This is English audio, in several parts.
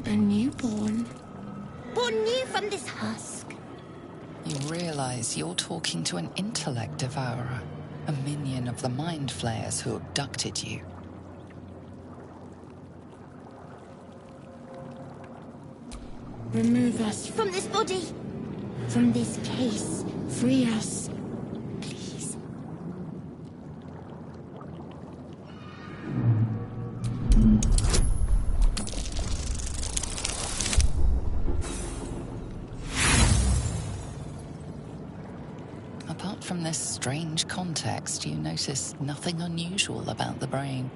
A newborn. Born new from this husk. You realize you're talking to an intellect devourer, a minion of the mind flayers who abducted you. Remove us from this body, from this case. Free us, please. Apart from this strange context, you notice nothing unusual about the brain.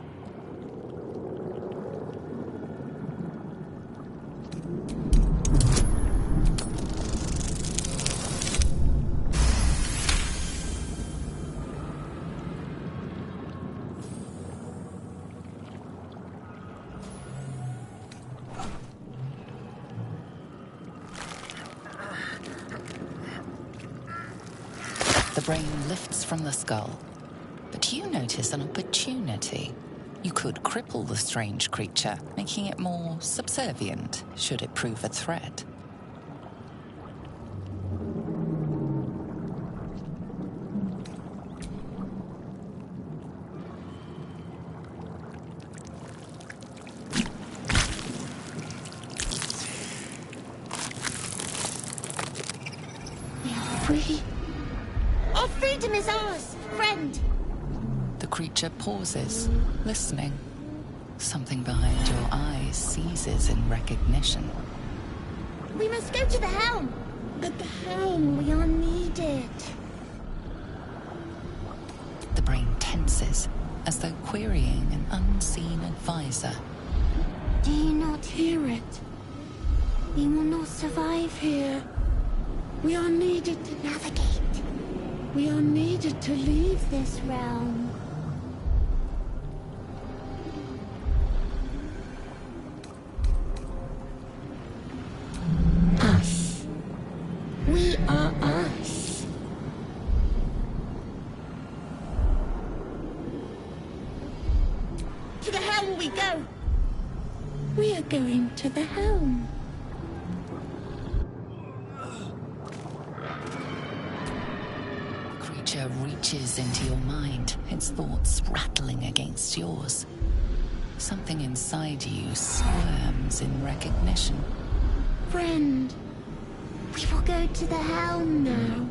The brain lifts from the skull, but you notice an opportunity. You could cripple the strange creature, making it more subservient, should it prove a threat. We are free. Our freedom is ours, friend. The creature pauses, listening. Something behind your eyes seizes in recognition. We must go to the helm. At the helm, we are needed. The brain tenses, as though querying an unseen advisor. Do you not hear it? We will not survive here. We are needed to navigate. We are needed to leave this realm. Us. We are us. To the helm we go. We are going to the helm. Reaches into your mind, its thoughts rattling against yours. Something inside you squirms in recognition. Friend, we will go to the helm now.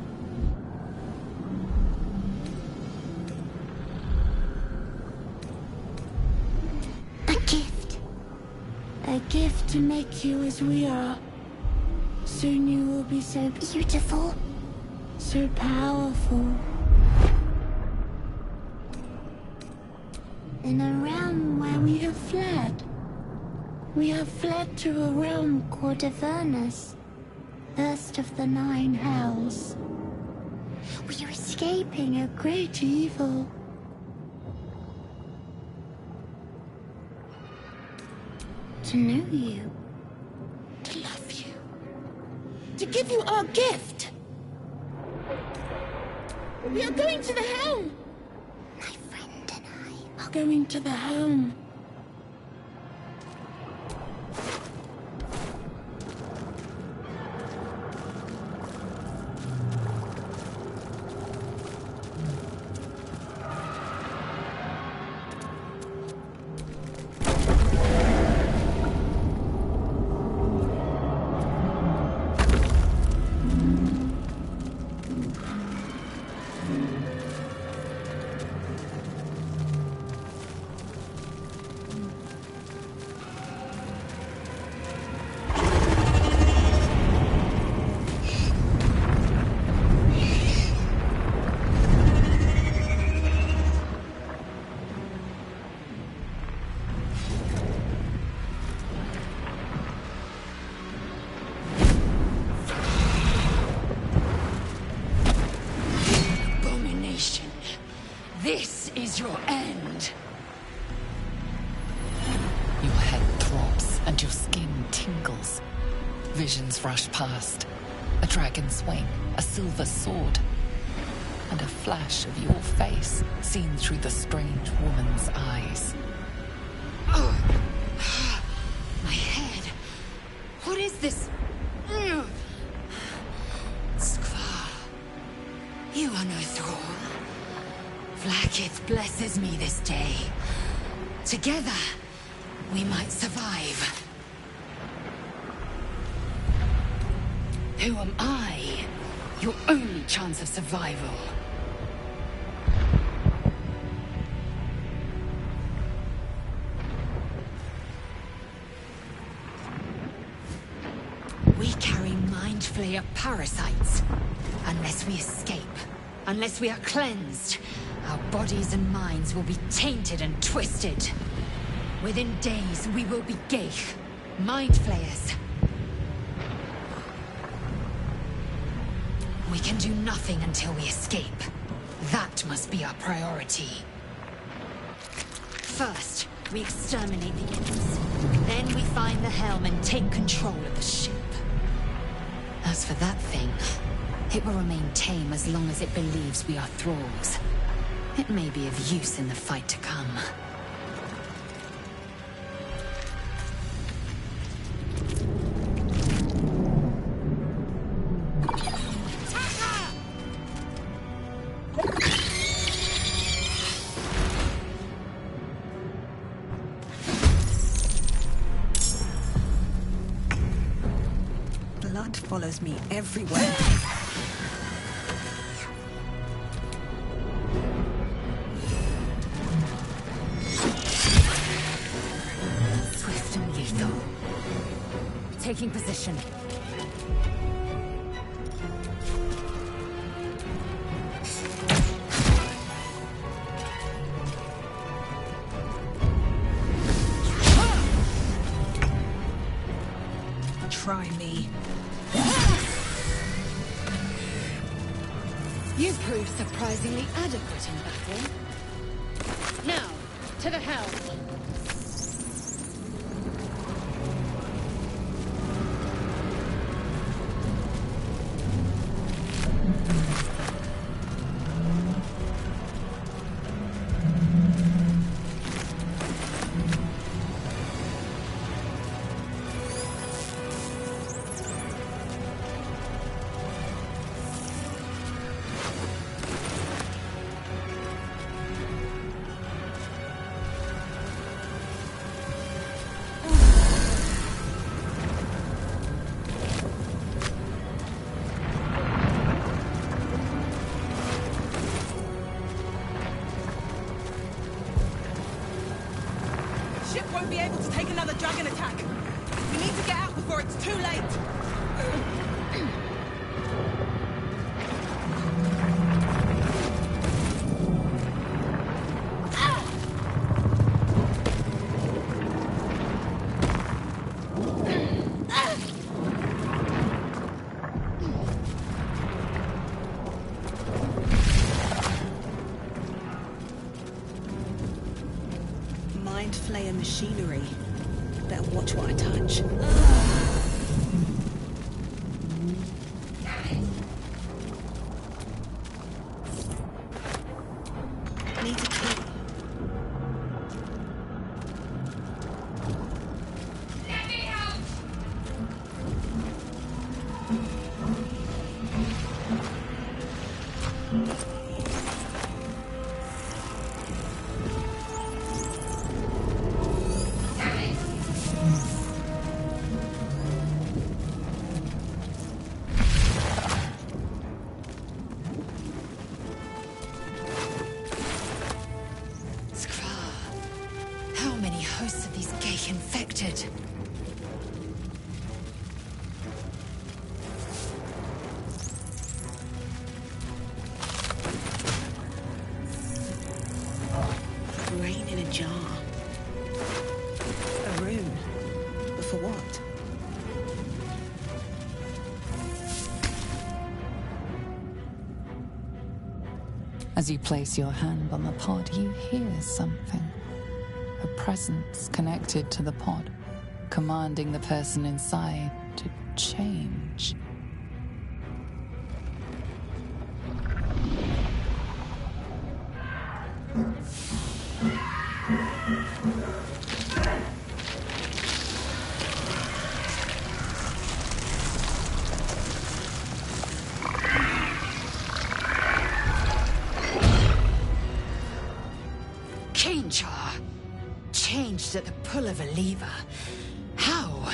A gift. A gift to make you as we are. Soon you will be so beautiful, so powerful. In a realm where we have fled. We have fled to a realm called Avernus, first of the 9 hells. We are escaping a great evil. To know you, to love you, to give you our gift. We are going to the helm. Going to the helm. This is your end. Your head throbs and your skin tingles. Visions rush past. A dragon's wing, a silver sword, and a flash of your face seen through the strange woman's eyes. Makith blesses me this day. Together, we might survive. Who am I? Your only chance of survival. We carry Mind Flayer parasites. Unless we escape, unless we are cleansed, our bodies and minds will be tainted and twisted. Within days, we will be Geich, Mind Flayers. We can do nothing until we escape. That must be our priority. First, we exterminate the enemies. Then we find the helm and take control of the ship. As for that thing, it will remain tame as long as it believes we are thralls. It may be of use in the fight to come. Blood follows me everywhere. Swift and lethal. Taking position. Try me. You proved surprisingly adequate in battle. Now, to the helm. Ship won't be able to take another dragon attack. We need to get out before it's too late. Mind Flayer machinery. Better watch what I touch. Need a key. How many hosts of these Geich infected? Brain in a jar. A rune. But for what? As you place your hand on the pod, you hear something. A presence connected to the pod, commanding the person inside to change. changed at the pull of a lever. How?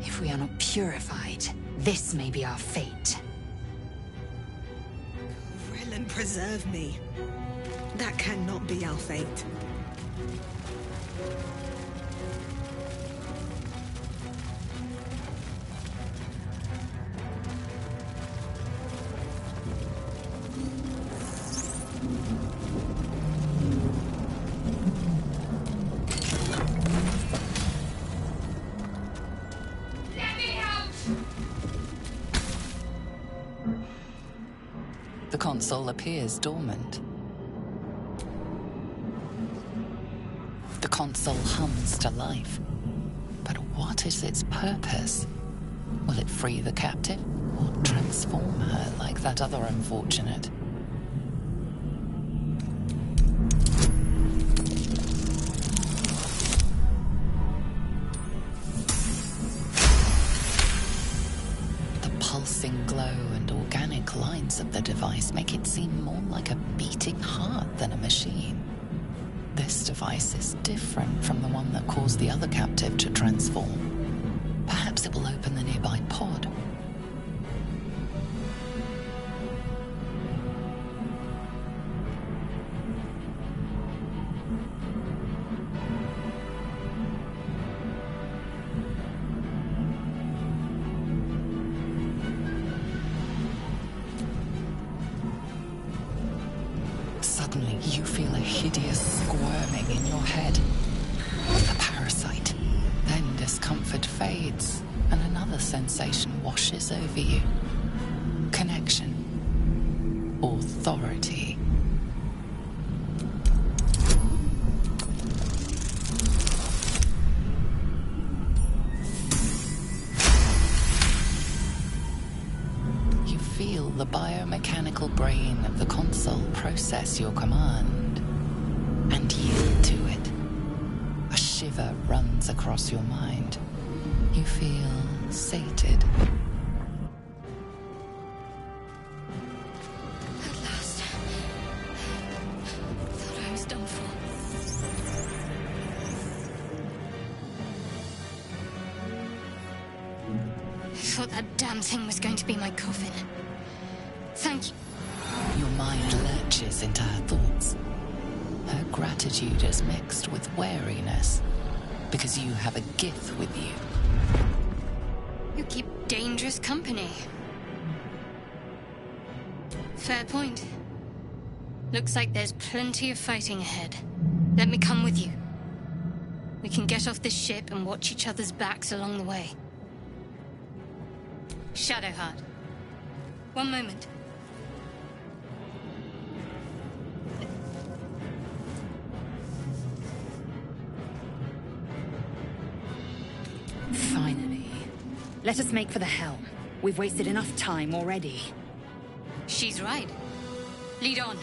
If we are not purified, this may be our fate. Relin, preserve me. That cannot be our fate. The console appears dormant. The console hums to life. But what is its purpose? Will it free the captive or transform her like that other unfortunate? The pulsing glow and organic lines of the device make it seem more like a beating heart than a machine. This device is different from the one that caused the other captive to transform. Perhaps it will open the nearby pod. Suddenly, you feel a hideous squirming in your head. The parasite. Then discomfort fades, and another sensation washes over you. Connection. Authority. You feel the biomechanical brain of the console process your command and yield to it. A shiver runs across your mind. You feel sated. At last. Thought I was done for. I thought that damn thing was going to be my coffin. Thank you. Your mind lurches into her thoughts. Her gratitude is mixed with wariness, because you have a gift with you. You keep dangerous company. Fair point. Looks like there's plenty of fighting ahead. Let me come with you. We can get off this ship and watch each other's backs along the way. Shadowheart. One moment. Finally. Let us make for the helm. We've wasted enough time already. She's right. Lead on.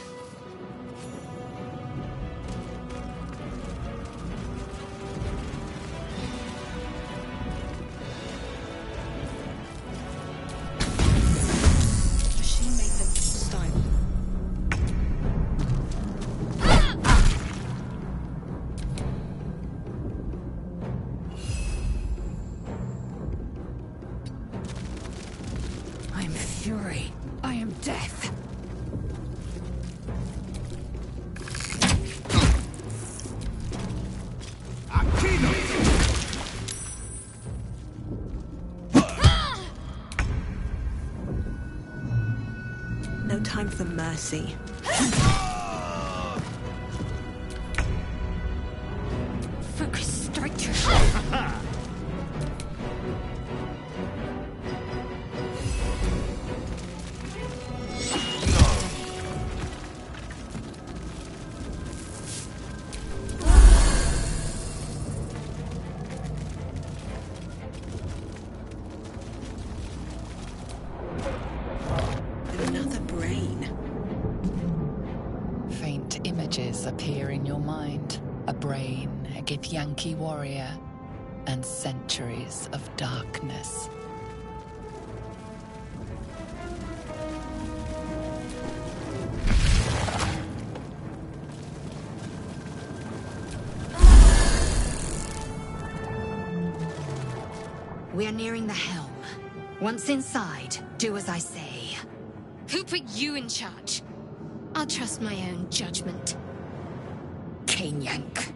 She made them style. I am fury. I am death. No time for mercy. Focus, strike your Another brain. Faint images appear in your mind. A brain, a Githyanki warrior, and centuries of darkness. We're nearing the helm. Once inside, do as I say. Who put you in charge? I'll trust my own judgment. Yank.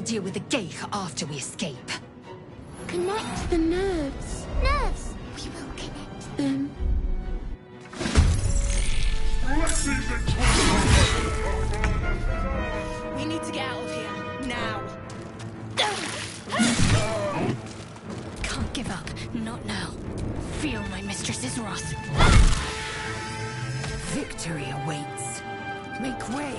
Deal with the Geich after we escape. Connect the nerves. Nerves! We will connect them. We need to get out of here, now. Can't give up, not now. Feel my mistress's wrath. Victory awaits. Make way.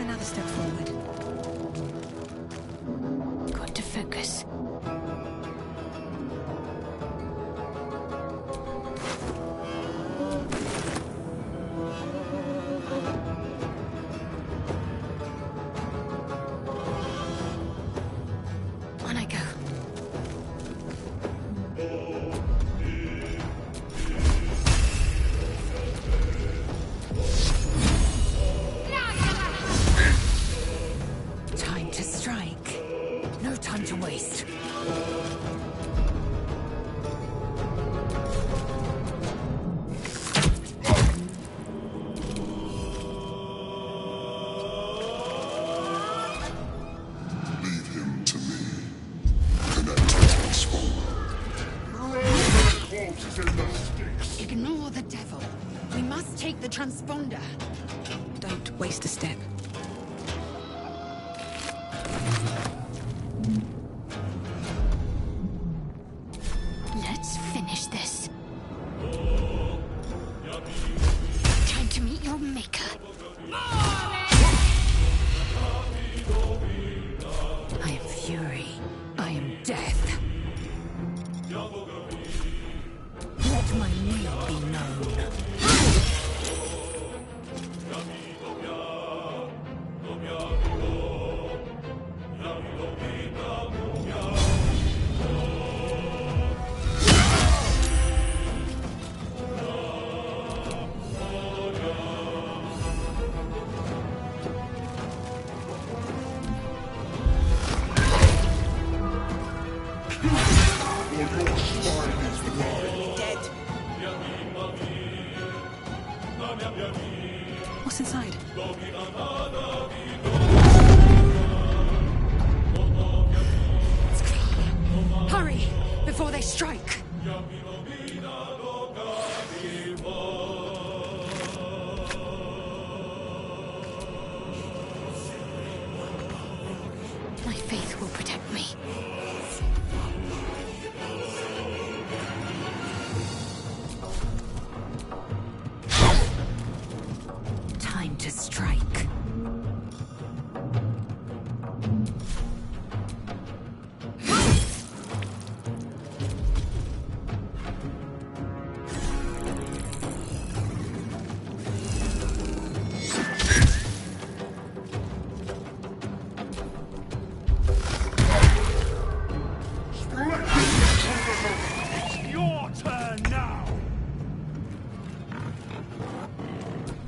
Another step forward. Got to focus. On I go. No time to waste. Leave him to me. Connect to transponder. Ignore the devil. We must take the transponder. Don't waste a step. Let's finish this. Time to meet your maker. I am fury. I am death. Let my name be known. What's inside? Hurry, before they strike. My faith will protect me. Time to strike. Your turn now!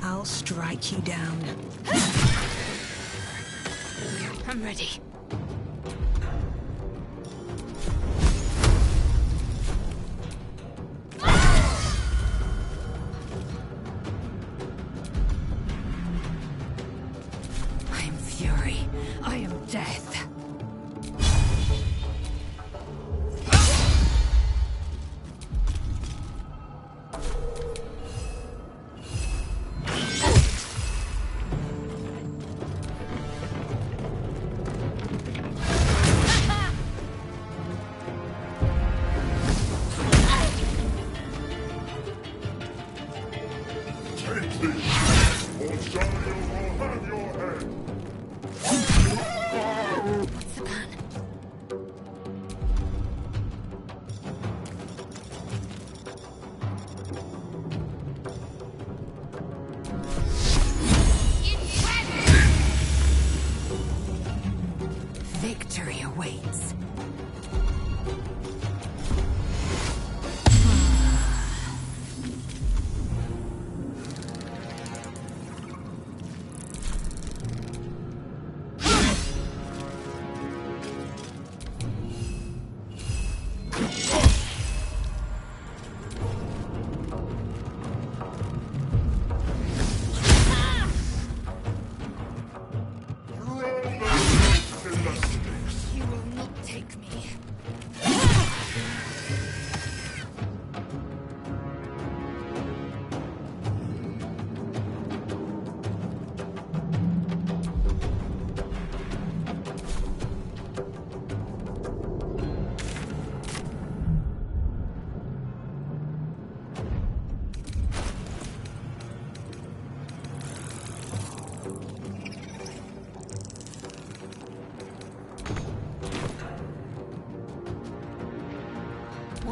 I'll strike you down. I'm ready.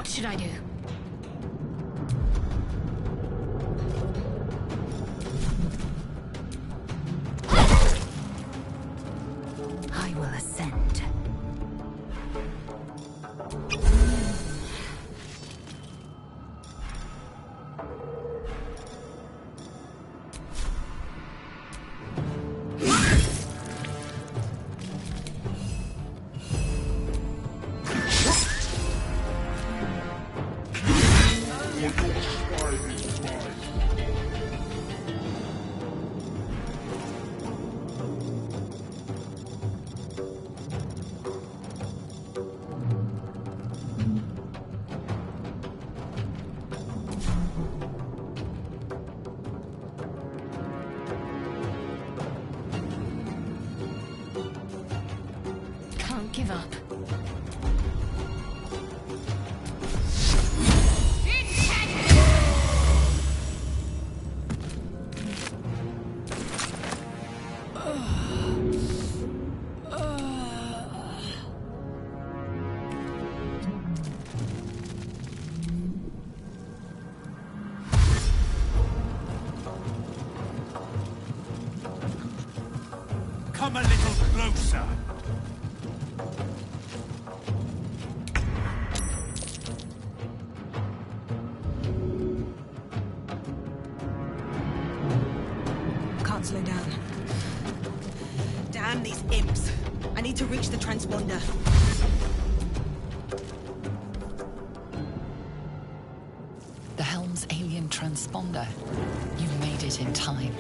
What should I do? I will ascend. Can't give up. Come a little closer. Can't slow down. Damn these imps. I need to reach the transponder. The Helm's alien transponder. You made it in time.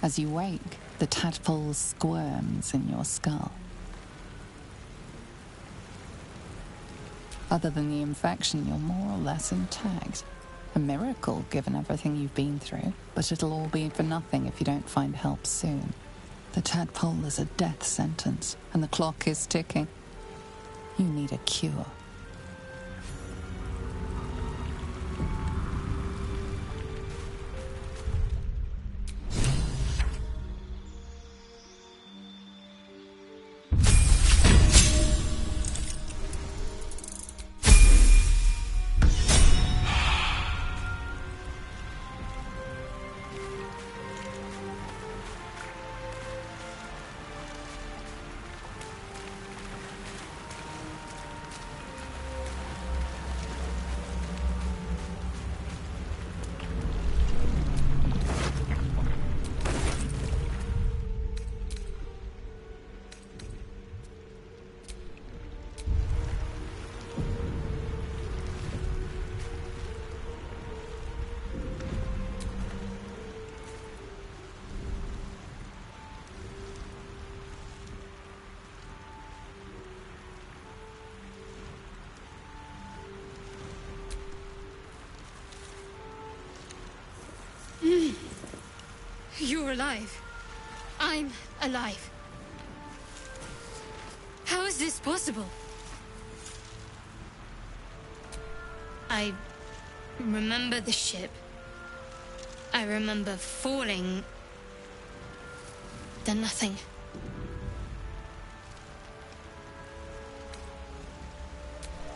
As you wake, the tadpole squirms in your skull. Other than the infection, you're more or less intact. A miracle, given everything you've been through, but it'll all be for nothing if you don't find help soon. The tadpole is a death sentence, and the clock is ticking. You need a cure. You're alive. I'm alive. How is this possible? I remember the ship. I remember falling. Then nothing.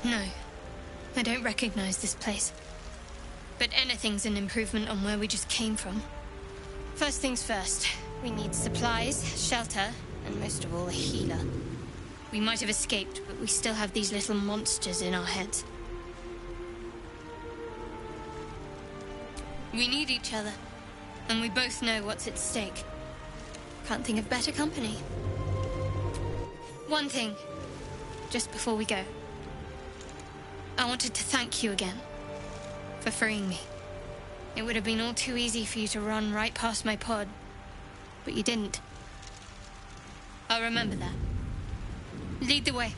No, I don't recognize this place. But anything's an improvement on where we just came from. First things first, we need supplies, shelter, and most of all, a healer. We might have escaped, but we still have these little monsters in our heads. We need each other, and we both know what's at stake. Can't think of better company. One thing, just before we go. I wanted to thank you again for freeing me. It would have been all too easy for you to run right past my pod, but you didn't. I'll remember that. Lead the way.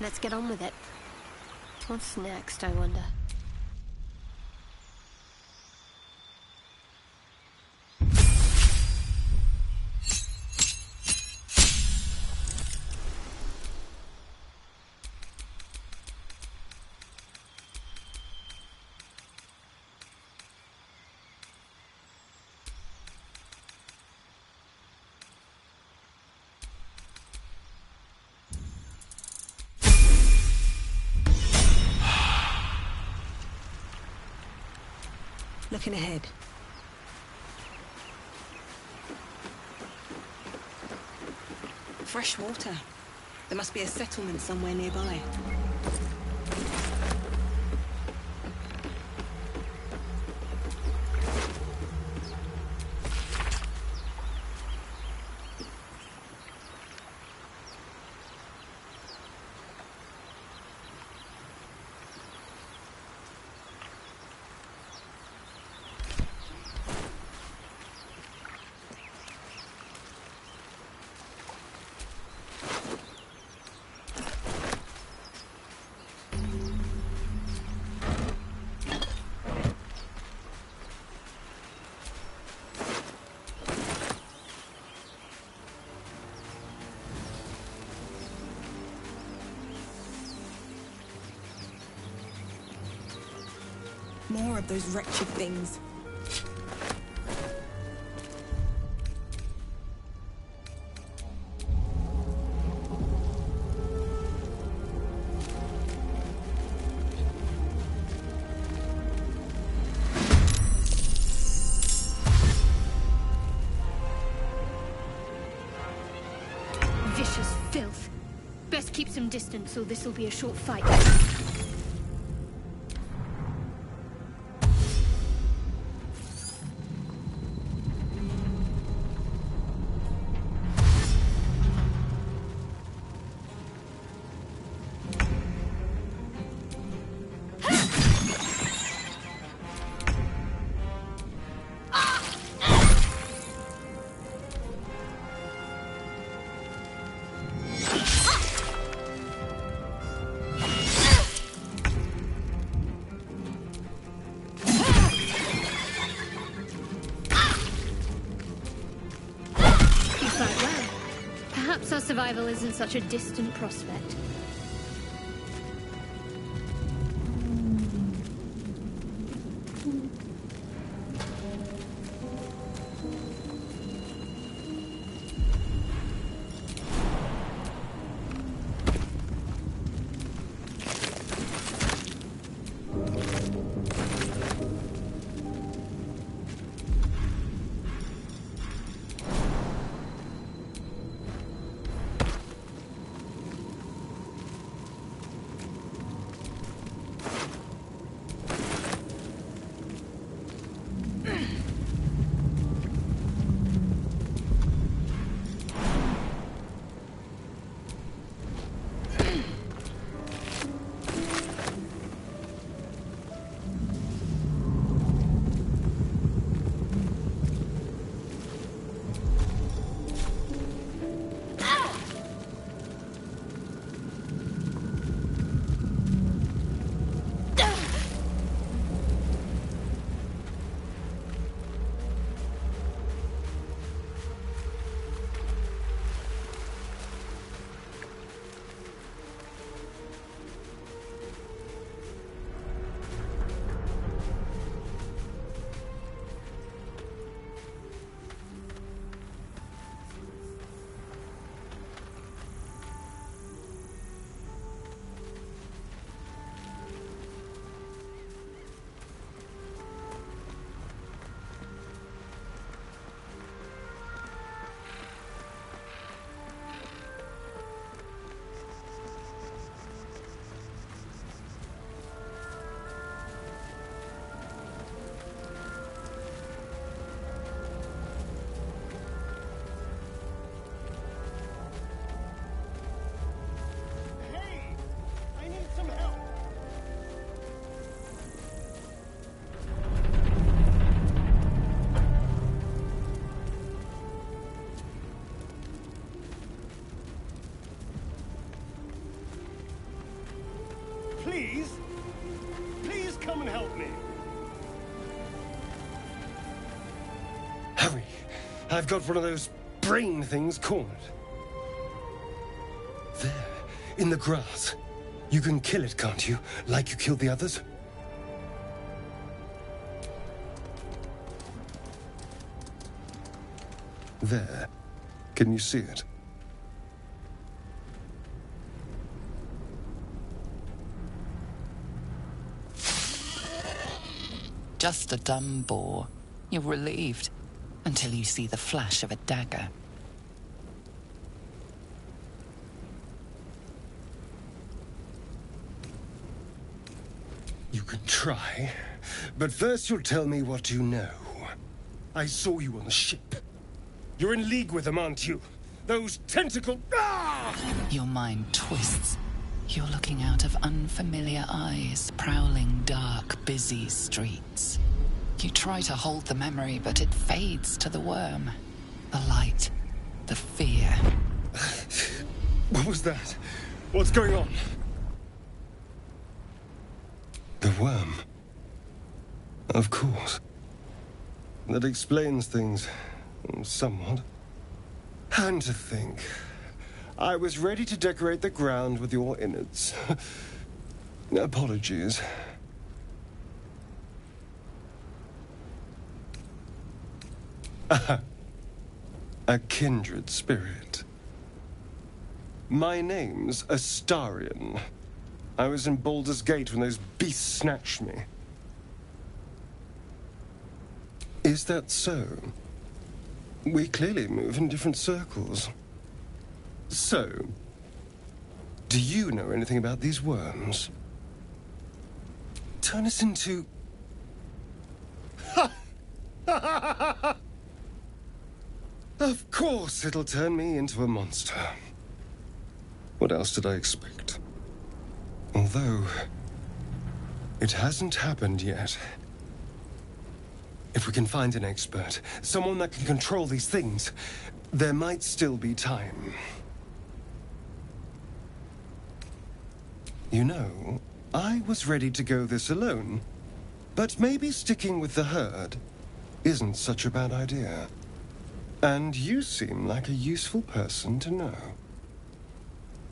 Let's get on with it. What's next, I wonder? Looking ahead. Fresh water. There must be a settlement somewhere nearby. More of those wretched things. Vicious filth. Best keep some distance, or this'll be a short fight. Survival isn't such a distant prospect. Please? Please come and help me. Hurry. I've got one of those brain things cornered. There, in the grass. You can kill it, can't you? Like you killed the others? There. Can you see it? Just a dumb boar. You're relieved until you see the flash of a dagger. You can try, but first you'll tell me what you know. I saw you on the ship. You're in league with them, aren't you? Those tentacle... Ah! Your mind twists. You're looking out of unfamiliar eyes, prowling dark, busy streets. You try to hold the memory, but it fades to the worm. The light, the fear. What was that? What's going on? The worm. Of course. That explains things, somewhat. And to think, I was ready to decorate the ground with your innards. Apologies. A kindred spirit. My name's Astarion. I was in Baldur's Gate when those beasts snatched me. Is that so? We clearly move in different circles. So, do you know anything about these worms? Turn us into... Of course it'll turn me into a monster. What else did I expect? Although, it hasn't happened yet. If we can find an expert, someone that can control these things, there might still be time. You know, I was ready to go this alone, but maybe sticking with the herd isn't such a bad idea. And you seem like a useful person to know.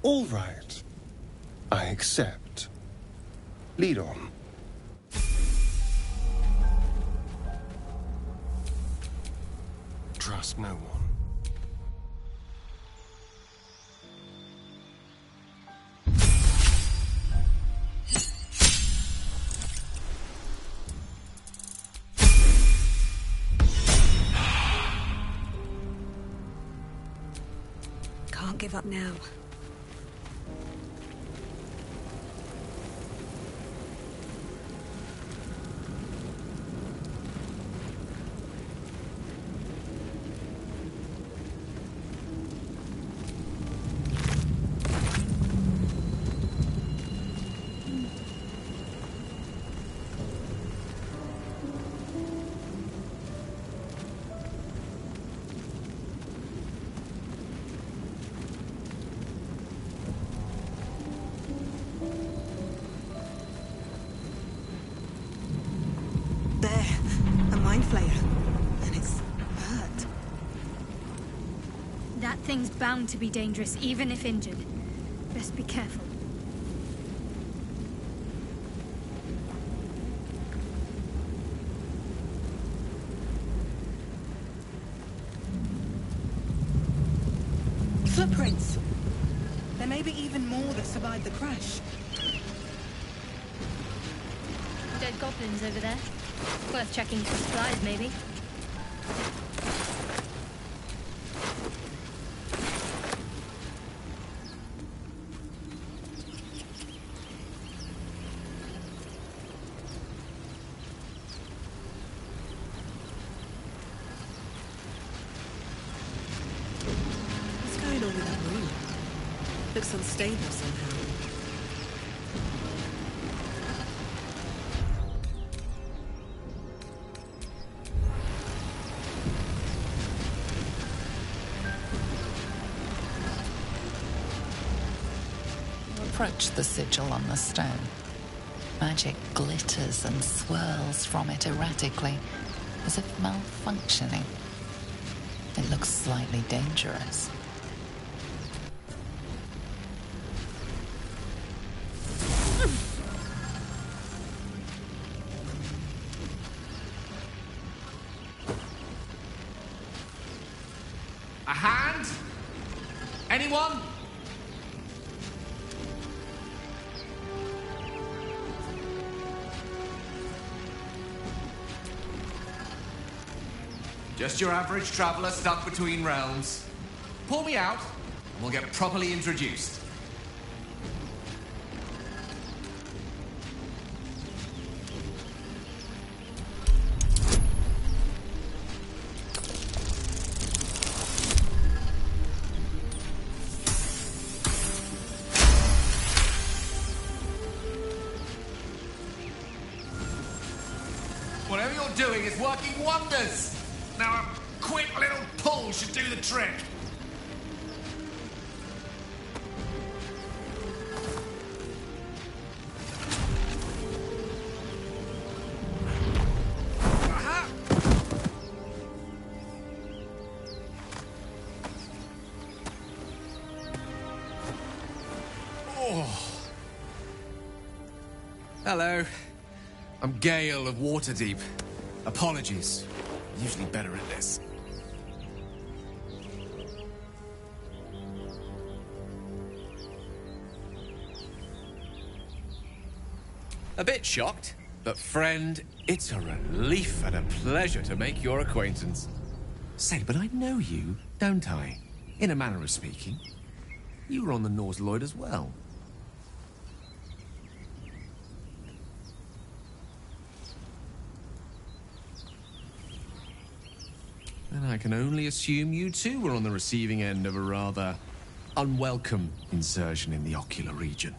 All right. I accept. Lead on. Trust no one. Can't give up now. Thing's bound to be dangerous, even if injured. Best be careful. Footprints! There may be even more that survived the crash. Dead goblins over there. Worth checking for supplies, maybe. Looks unstable somehow. Approach the sigil on the stone. Magic glitters and swirls from it erratically, as if malfunctioning. It looks slightly dangerous. A hand? Anyone? Just your average traveler stuck between realms. Pull me out, and we'll get properly introduced. Whatever you're doing is working wonders! Now a quick little pull should do the trick. Aha! Oh. Hello. I'm Gale of Waterdeep. Apologies. Usually better at this. A bit shocked, but friend, it's a relief and a pleasure to make your acquaintance. Say, but I know you, don't I? In a manner of speaking. You were on the Norse Lloyd as well. And I can only assume you too were on the receiving end of a rather unwelcome insertion in the ocular region.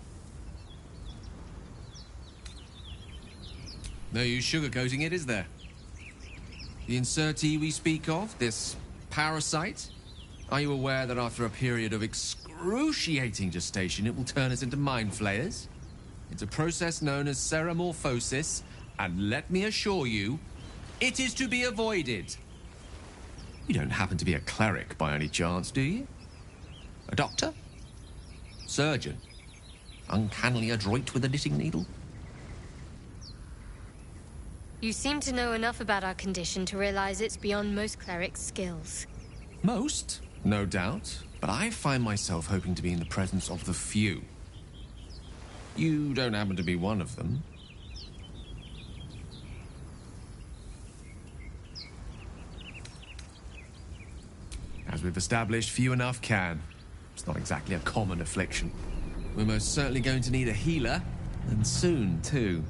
No use sugarcoating it, is there? The insertee we speak of, this parasite, are you aware that after a period of excruciating gestation, it will turn us into mind flayers? It's a process known as ceramorphosis, and let me assure you, it is to be avoided. You don't happen to be a cleric by any chance, do you? A doctor? Surgeon? Uncannily adroit with a knitting needle? You seem to know enough about our condition to realize it's beyond most clerics' skills. Most? No doubt. But I find myself hoping to be in the presence of the few. You don't happen to be one of them. As we've established, few enough can. It's not exactly a common affliction. We're most certainly going to need a healer, and soon, too.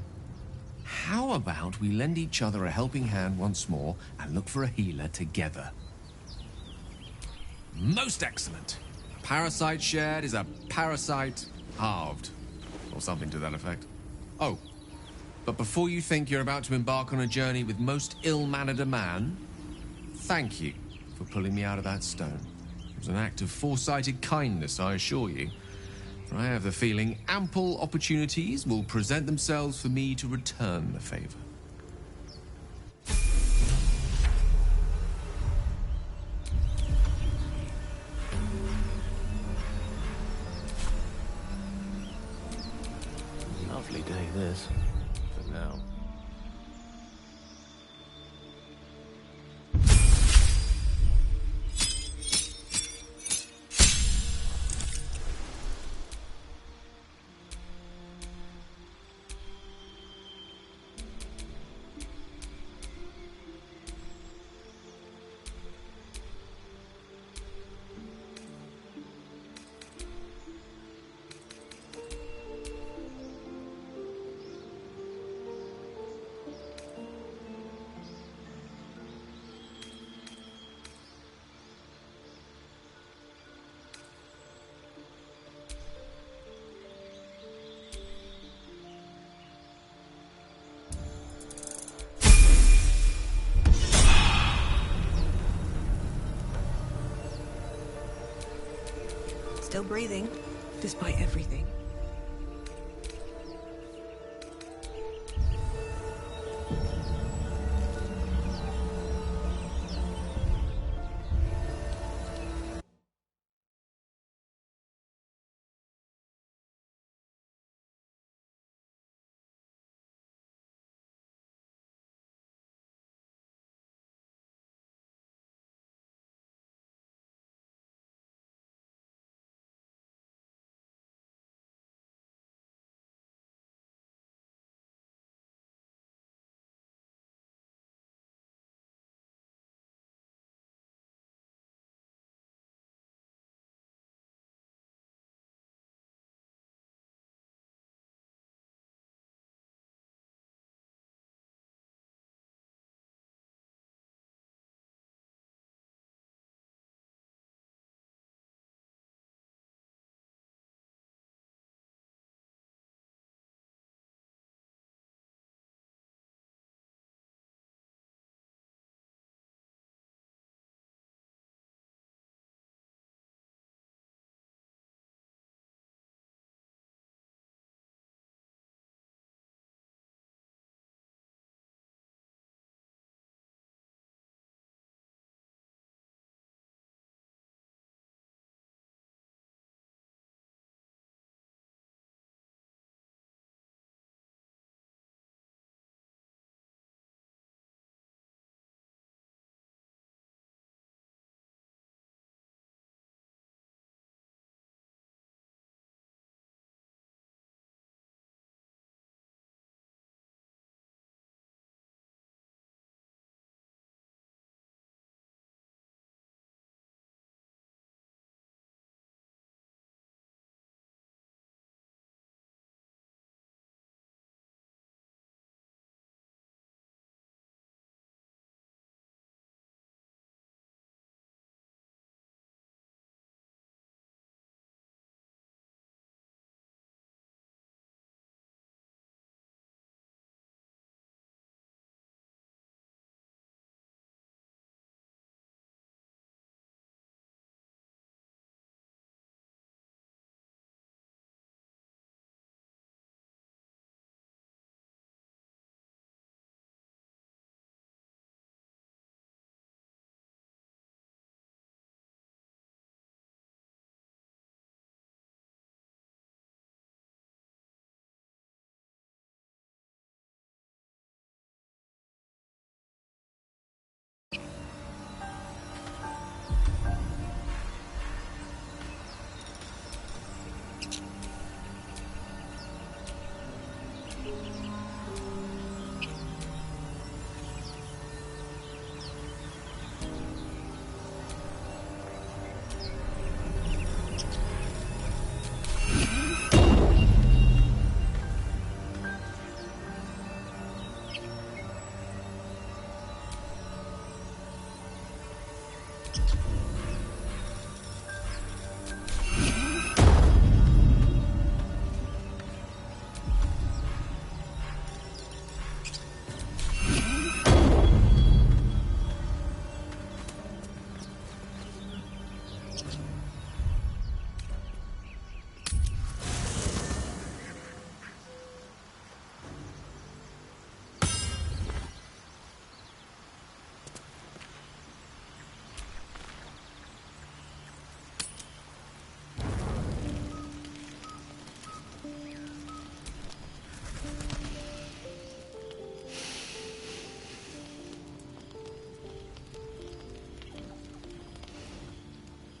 How about we lend each other a helping hand once more and look for a healer together? Most excellent. A parasite shared is a parasite halved. Or something to that effect. Oh, but before you think you're about to embark on a journey with most ill-mannered a man, thank you for pulling me out of that stone. It was an act of foresighted kindness, I assure you. For I have the feeling ample opportunities will present themselves for me to return the favor. Lovely day, this. For now. Still breathing, despite everything.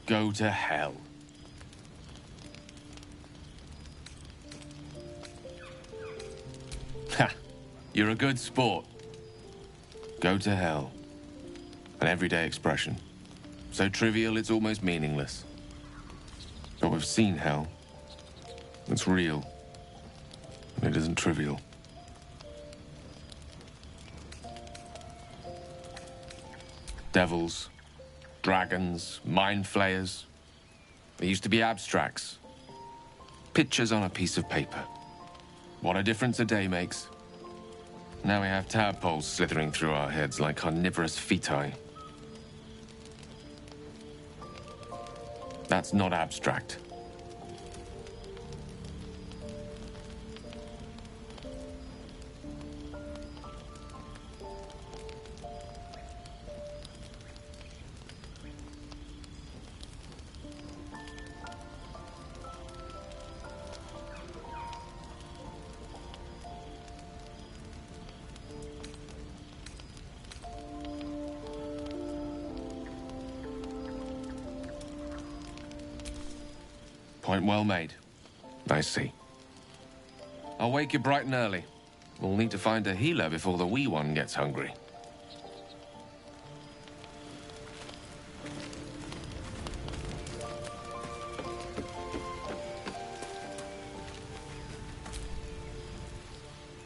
Go to hell. Ha! You're a good sport. Go to hell. An everyday expression. So trivial it's almost meaningless. But we've seen hell. It's real. And it isn't trivial. Devils, dragons, mind flayers. They used to be abstracts. Pictures on a piece of paper. What a difference a day makes. Now we have tadpoles slithering through our heads like carnivorous feti. That's not abstract. Point well made. I see. I'll wake you bright and early. We'll need to find a healer before the wee one gets hungry.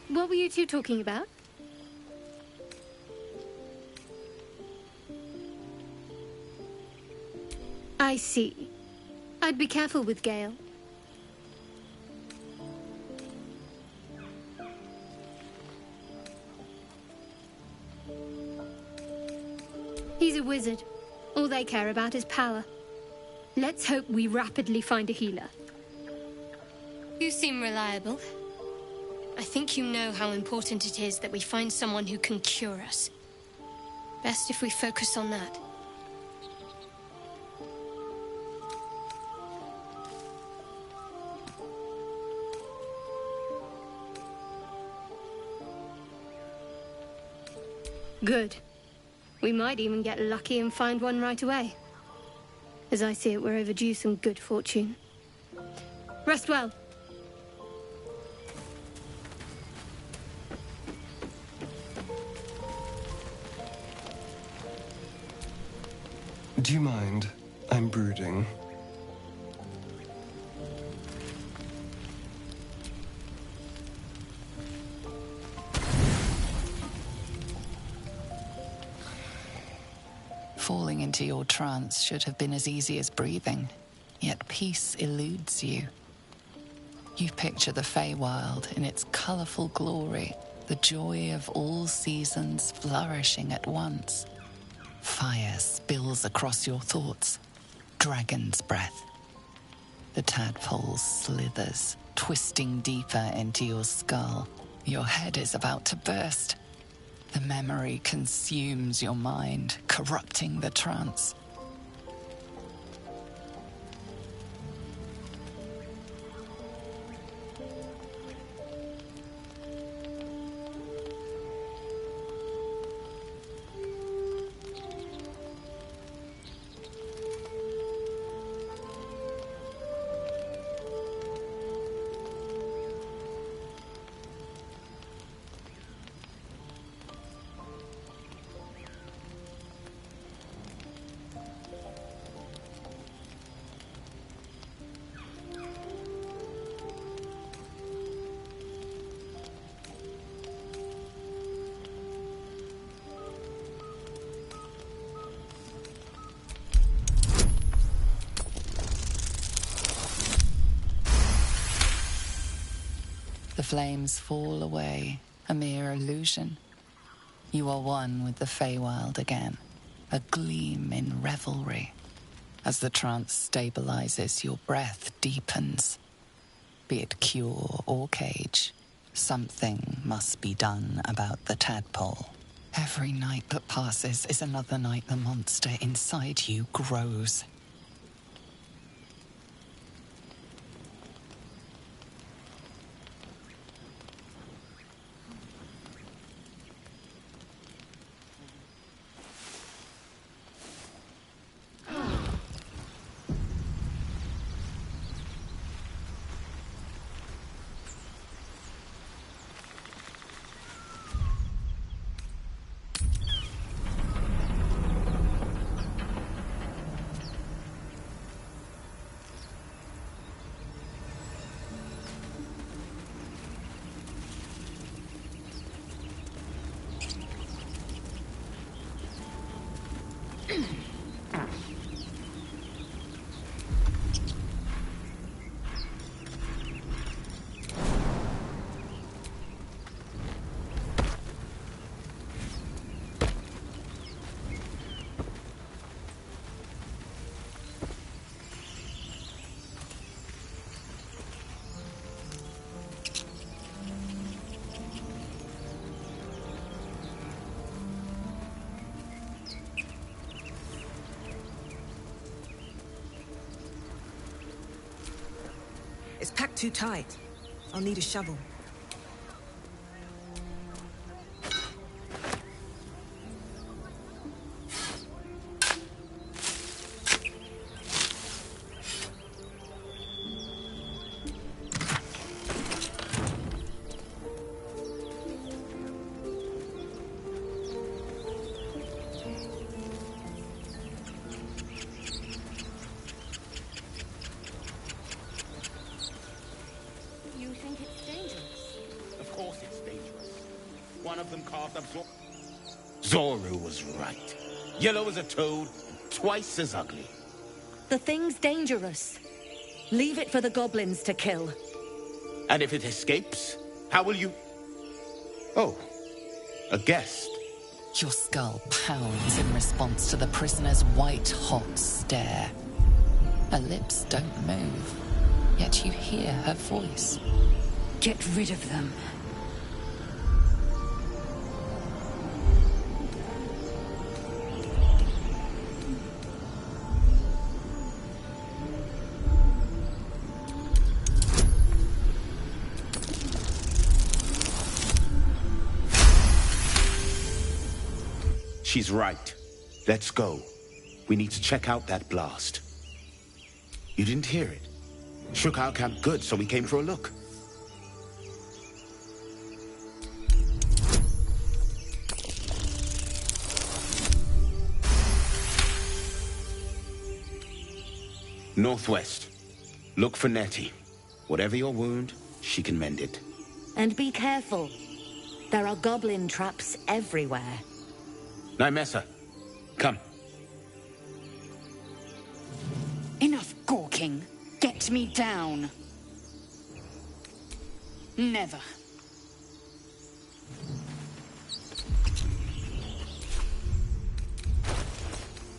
What were you two talking about? I see. I'd be careful with Gale. He's a wizard. All they care about is power. Let's hope we rapidly find a healer. You seem reliable. I think you know how important it is that we find someone who can cure us. Best if we focus on that. Good. We might even get lucky and find one right away. As I see it, we're overdue some good fortune. Rest well. Do you mind? I'm brooding. Falling into your trance should have been as easy as breathing, yet peace eludes you. You picture the Feywild in its colourful glory, the joy of all seasons flourishing at once. Fire spills across your thoughts, dragon's breath. The tadpole slithers, twisting deeper into your skull. Your head is about to burst. The memory consumes your mind, corrupting the trance. The flames fall away, a mere illusion. You are one with the Feywild again, a gleam in revelry. As the trance stabilizes, your breath deepens. Be it cure or cage, something must be done about the tadpole. Every night that passes is another night the monster inside you grows. It's packed too tight. I'll need a shovel. Zoru was right. Yellow as a toad, twice as ugly. The thing's dangerous. Leave it for the goblins to kill. And if it escapes, how will you... Oh, a guest. Your skull pounds in response to the prisoner's white-hot stare. Her lips don't move, yet you hear her voice. Get rid of them. She's right. Let's go. We need to check out that blast. You didn't hear it? Shook our camp good, so we came for a look. Northwest. Look for Nettie. Whatever your wound, she can mend it. And be careful. There are goblin traps everywhere. Nymessa, come. Enough gawking. Get me down. Never.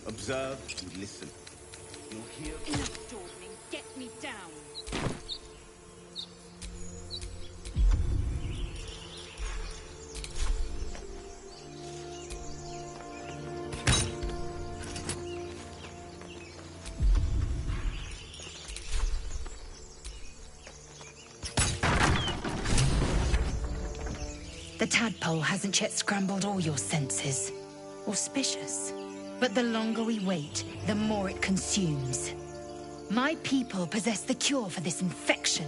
Observe and listen. You'll hear... Enough dawdling. Get me down. The tadpole hasn't yet scrambled all your senses. Auspicious. But the longer we wait, the more it consumes. My people possess the cure for this infection.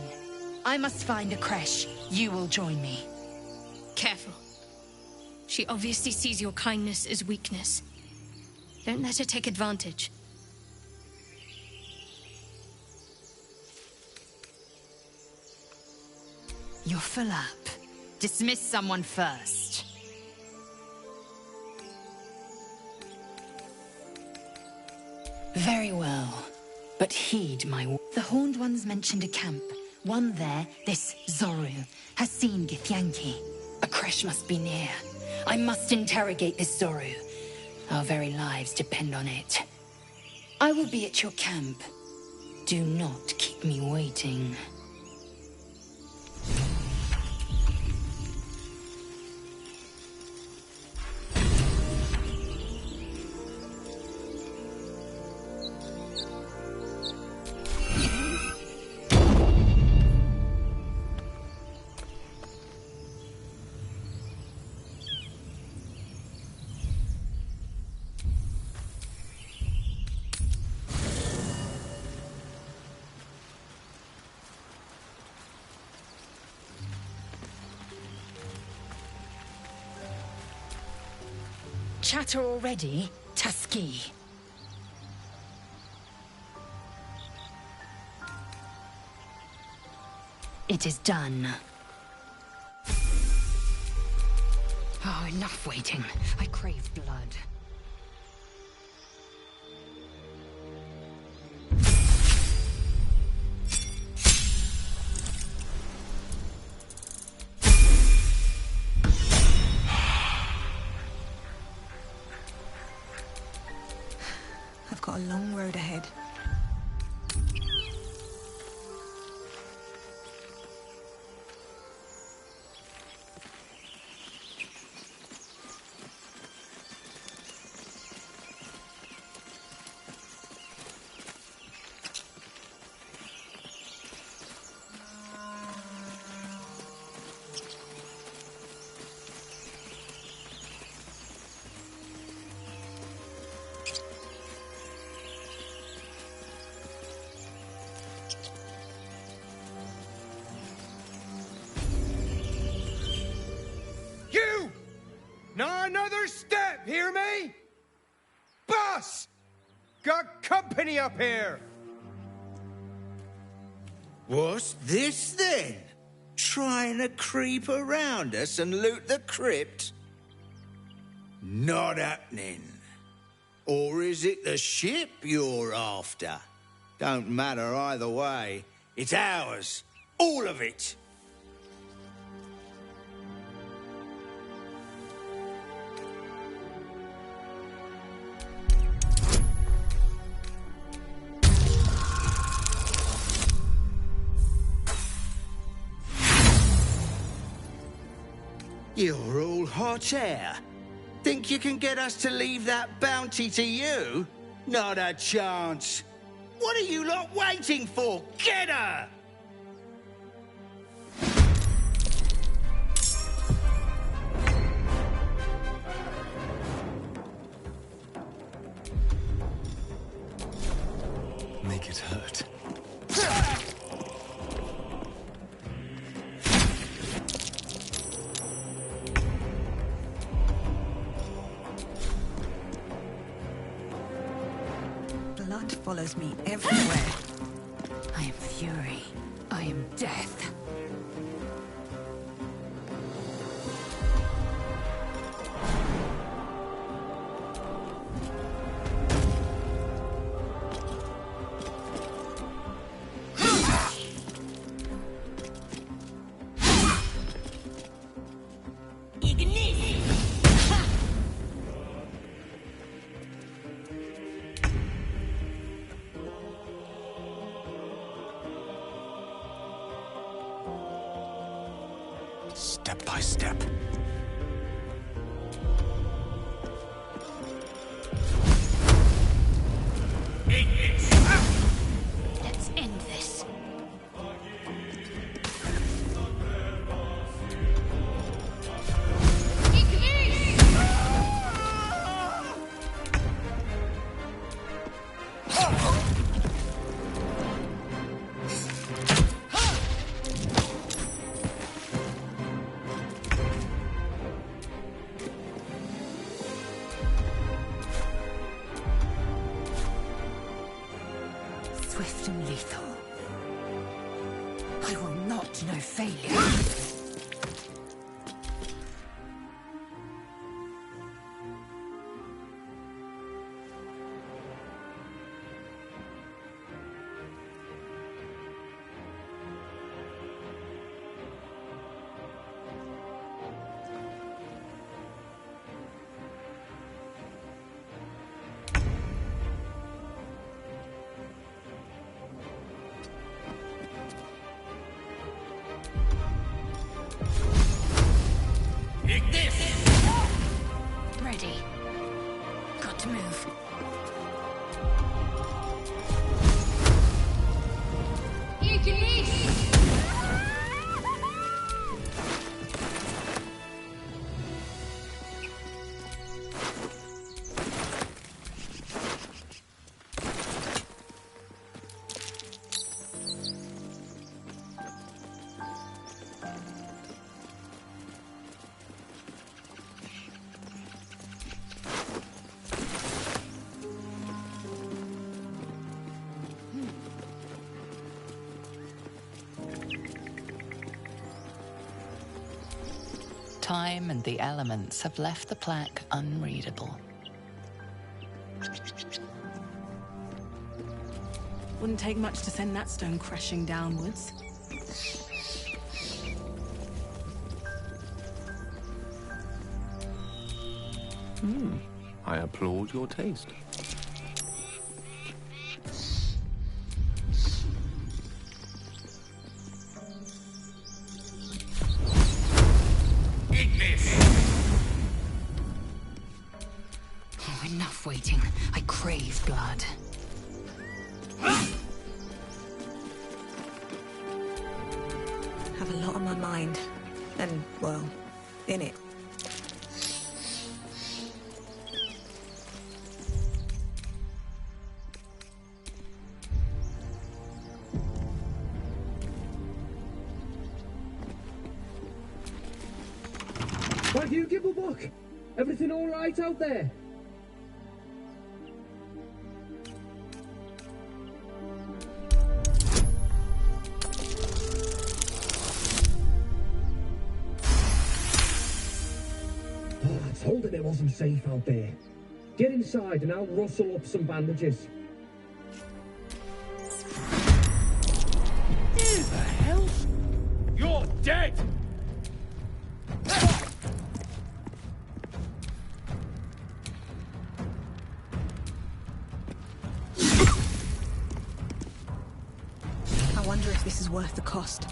I must find a creche. You will join me. Careful. She obviously sees your kindness as weakness. Don't let her take advantage. You're full up. Dismiss someone first. Very well. But heed my... The Horned Ones mentioned a camp. One there, this Zoru, has seen Githyanki. A creche must be near. I must interrogate this Zoru. Our very lives depend on it. I will be at your camp. Do not keep me waiting. Chatter already, Tusky. It is done. Oh, enough waiting. I crave blood. I've got a long road ahead. Not another step, hear me? Boss! Got company up here! What's this then? Trying to creep around us and loot the crypt? Not happening. Or is it the ship you're after? Don't matter either way. It's ours. All of it. You're all hot air. Think you can get us to leave that bounty to you? Not a chance. What are you lot waiting for? Get her! Make it hurt. Blood follows me everywhere. I am fury. I am death. Step by step. Let's end this. Swift and lethal. I will not know failure. Ready. Got to move. Time and the elements have left the plaque unreadable. Wouldn't take much to send that stone crashing downwards. I applaud your taste. Oh, enough waiting. I crave blood. Have a lot on my mind. And, well, in it. Why do you give a book? Everything all right out there? Oh, I told him it wasn't safe out there. Get inside and I'll rustle up some bandages. Who the hell? You're dead! I wonder if this is worth the cost.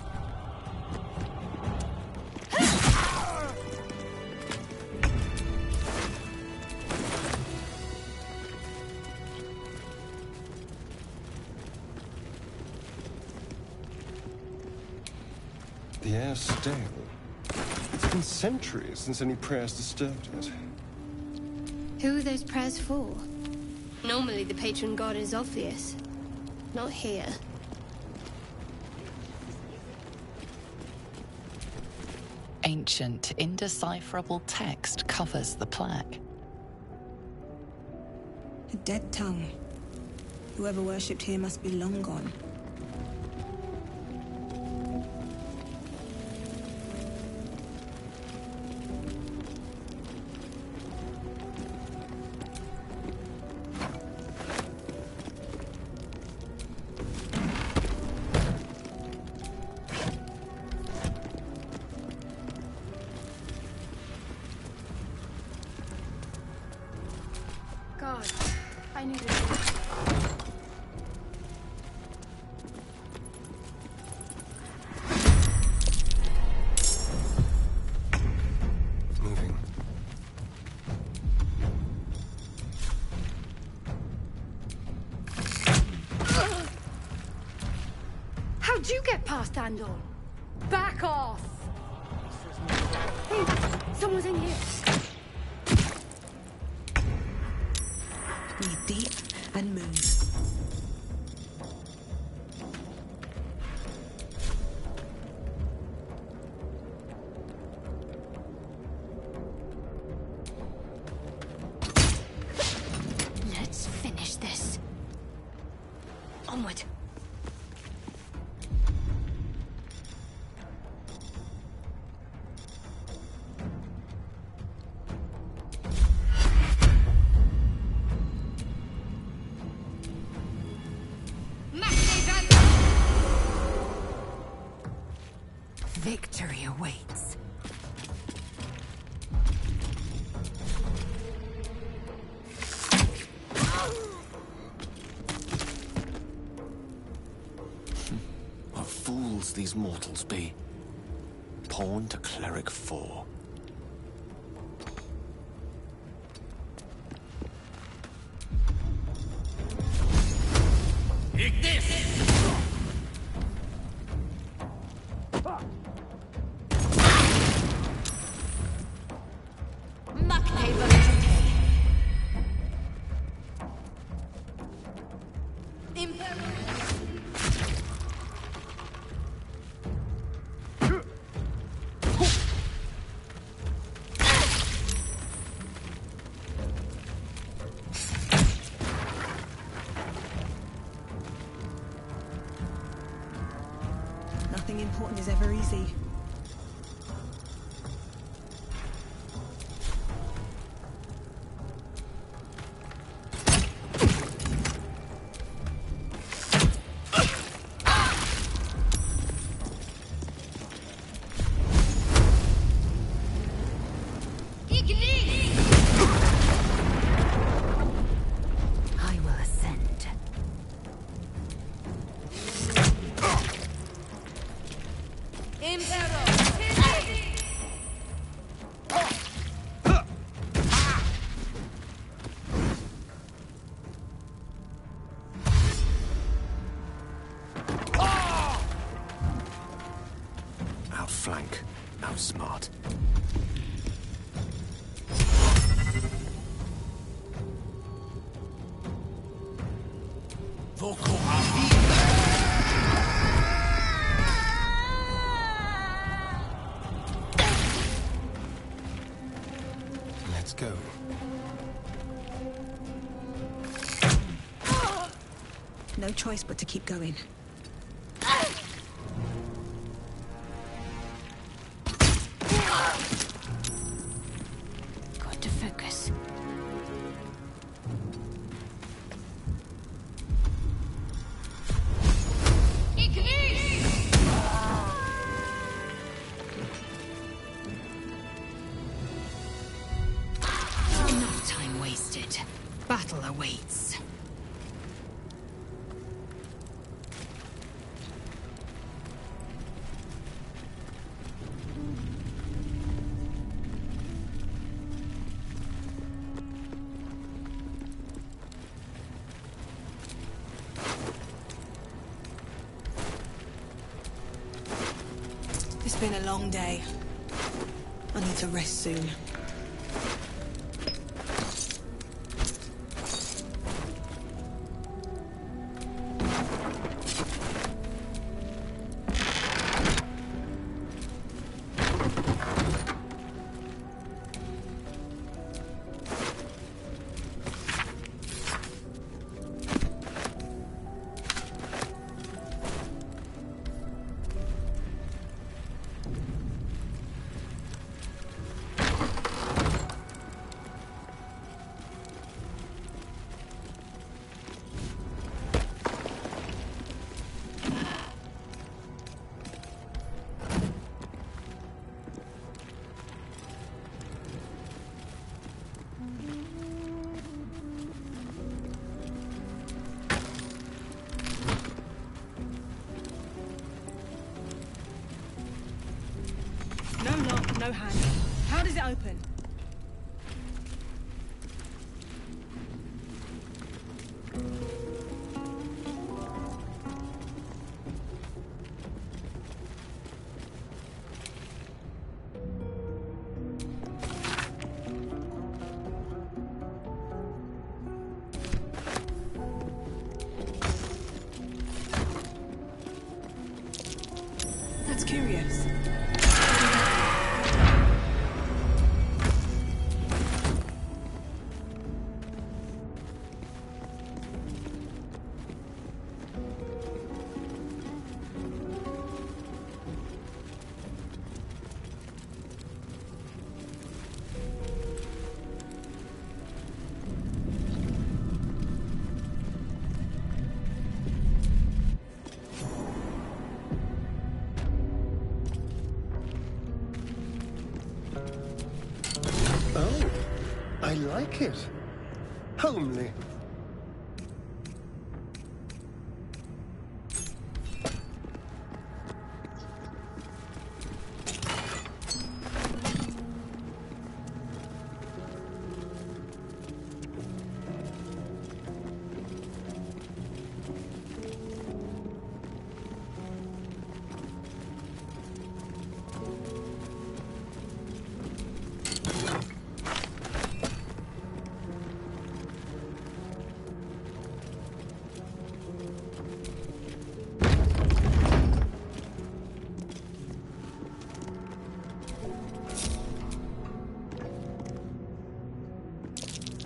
The air's stale. It's been centuries since any prayers disturbed it. Who are those prayers for? Normally the patron god is obvious. Not here. Ancient, indecipherable text covers the plaque. A dead tongue. Whoever worshipped here must be long gone. God, I need a Moving. How'd you get past Andor? Back off! Hey, someone's in here. Breathe deep and move. Let's finish this. Onward. Victory awaits. What fools these mortals be. Pawn to cleric 4. Nothing important is ever easy. I will ascend. Outflank, outsmart. Let's No choice but to keep going. Got to focus. Enough time wasted. Battle awaits. It's been a long day. I need to rest soon. No lock, no hand. How does it open? That's curious. Oh, I like it. Homely.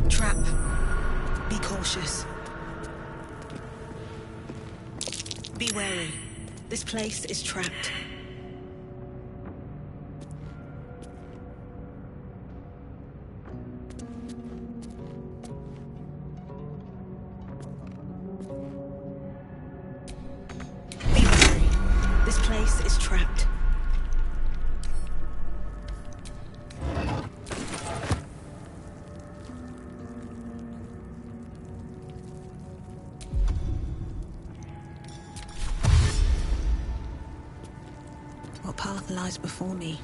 Trap. Be cautious. Be wary. This place is trapped. Be wary. This place is trapped. What path lies before me?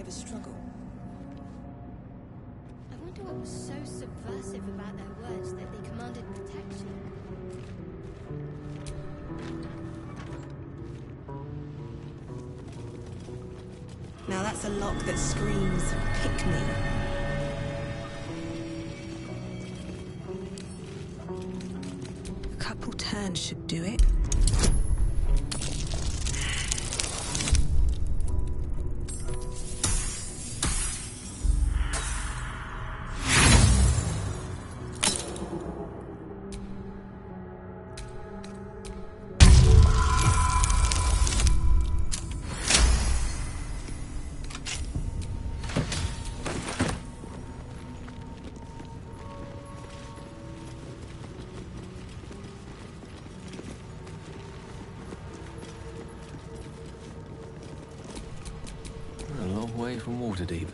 never struggle. I wonder what was so subversive about their words that they commanded protection. Now that's a lock that screams, pick me. A couple turns should do it. From Waterdeep.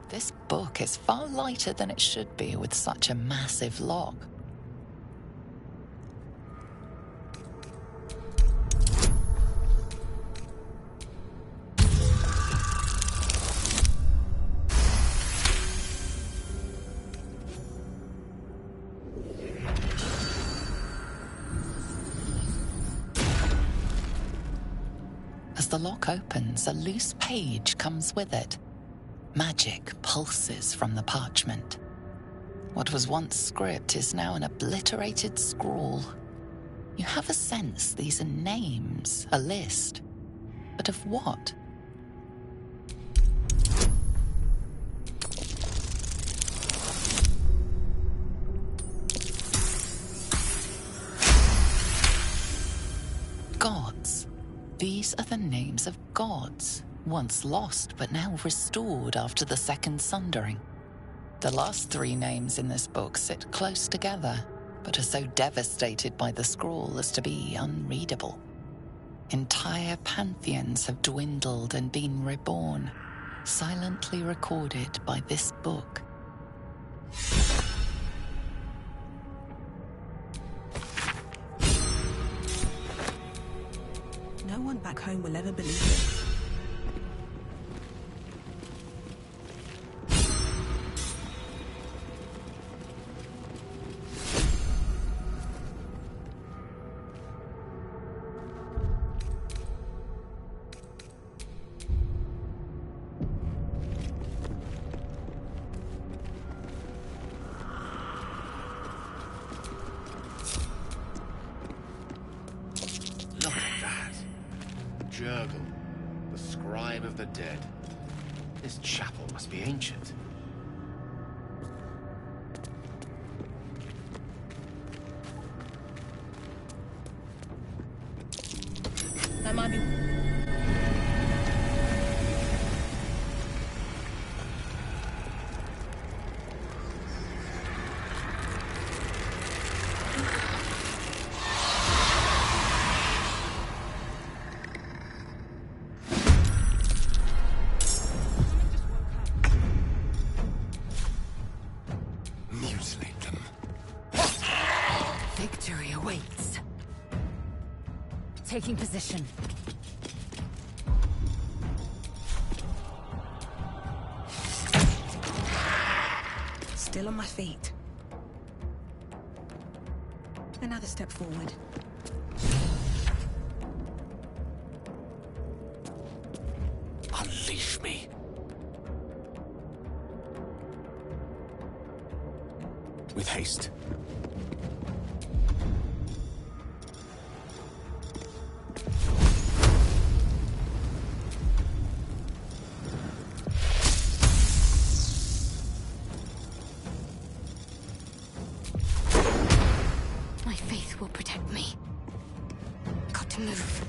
This book is far lighter than it should be with such a massive lock. As the lock opens, a loose page comes with it. Magic pulses from the parchment. What was once script is now an obliterated scrawl. You have a sense these are names, a list. But of what? Gods. These are the names of gods, once lost but now restored after the Second Sundering. The last three names in this book sit close together, but are so devastated by the scrawl as to be unreadable. Entire pantheons have dwindled and been reborn, silently recorded by this book. No one back home will ever believe it. The scribe of the dead. This chapel must be ancient. That might be... Victory awaits. Taking position. Still on my feet. Another step forward. Unleash me. With haste. My faith will protect me. Got to move.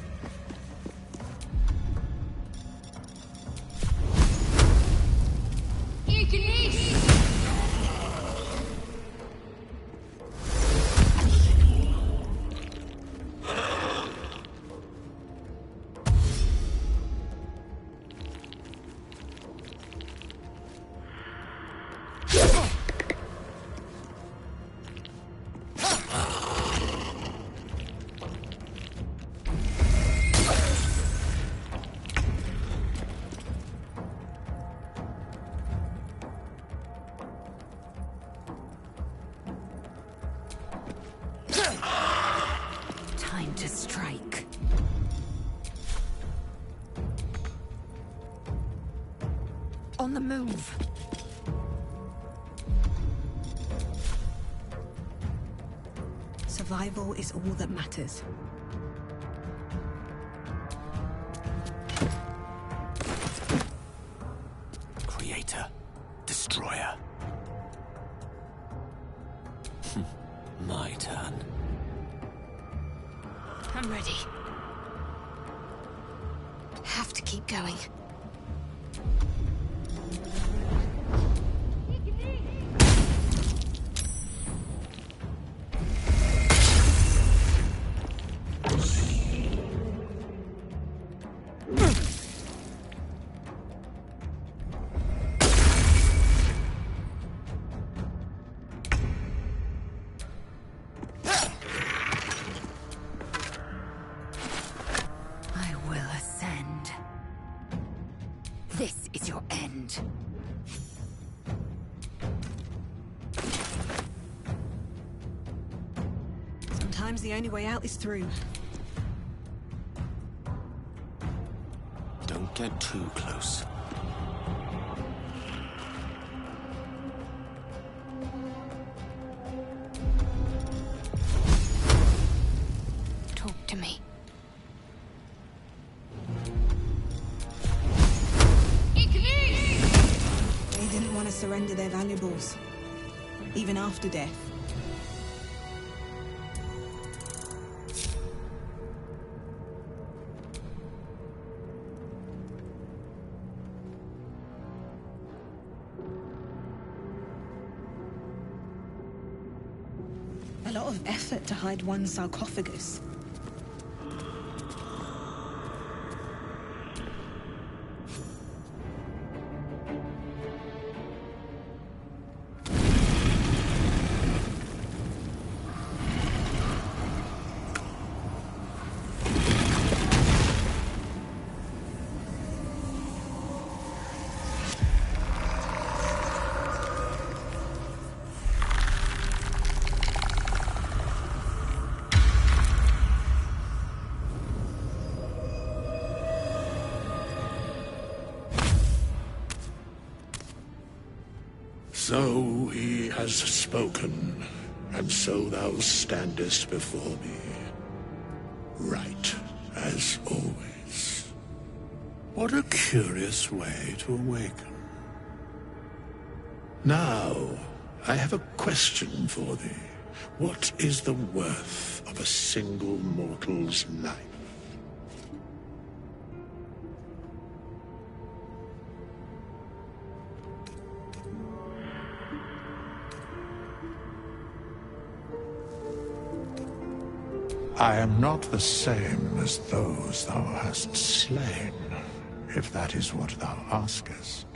strike. On the move. Survival is all that matters. Creator. Destroyer. My turn. I'm ready. Have to keep going. This is your end. Sometimes the only way out is through. Don't get too close. Talk to me. They didn't want to surrender their valuables, even after death. A lot of effort to hide one sarcophagus. So he has spoken, and so thou standest before me, right as always. What a curious way to awaken. Now, I have a question for thee. What is the worth of a single mortal's life? I am not the same as those thou hast slain, if that is what thou askest.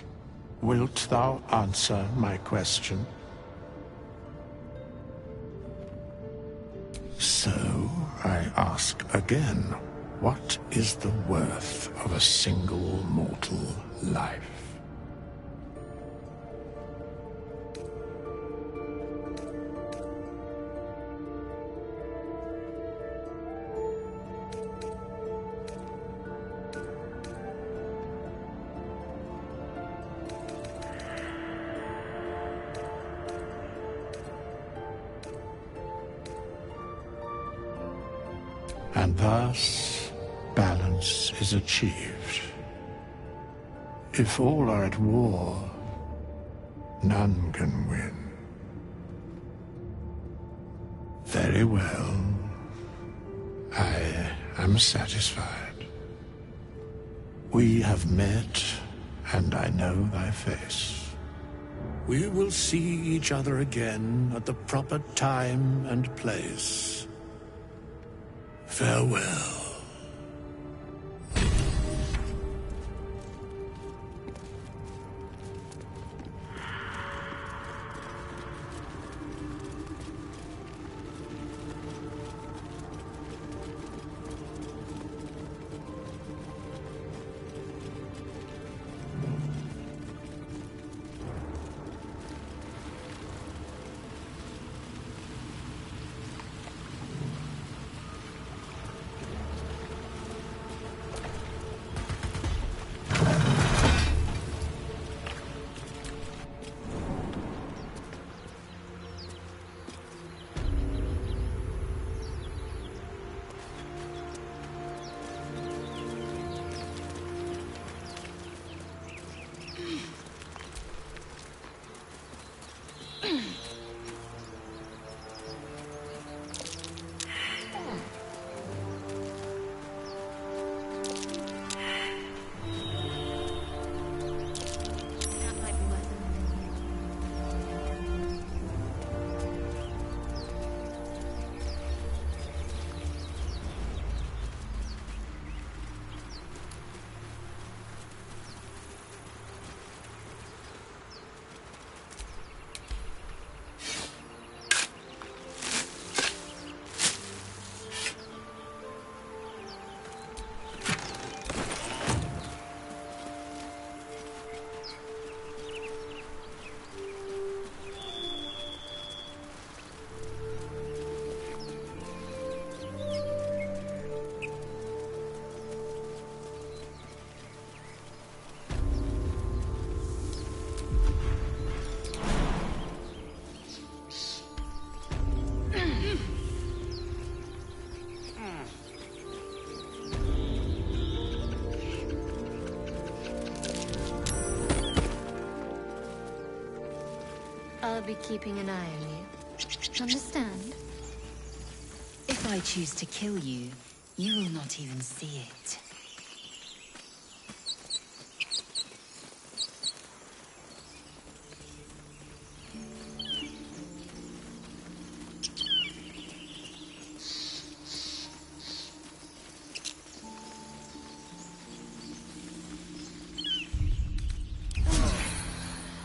Wilt thou answer my question? So, I ask again, what is the worth of a single mortal life? And thus, balance is achieved. If all are at war, none can win. Very well. I am satisfied. We have met, and I know thy face. We will see each other again at the proper time and place. Farewell. I'll be keeping an eye on you. Understand? If I choose to kill you, you will not even see it.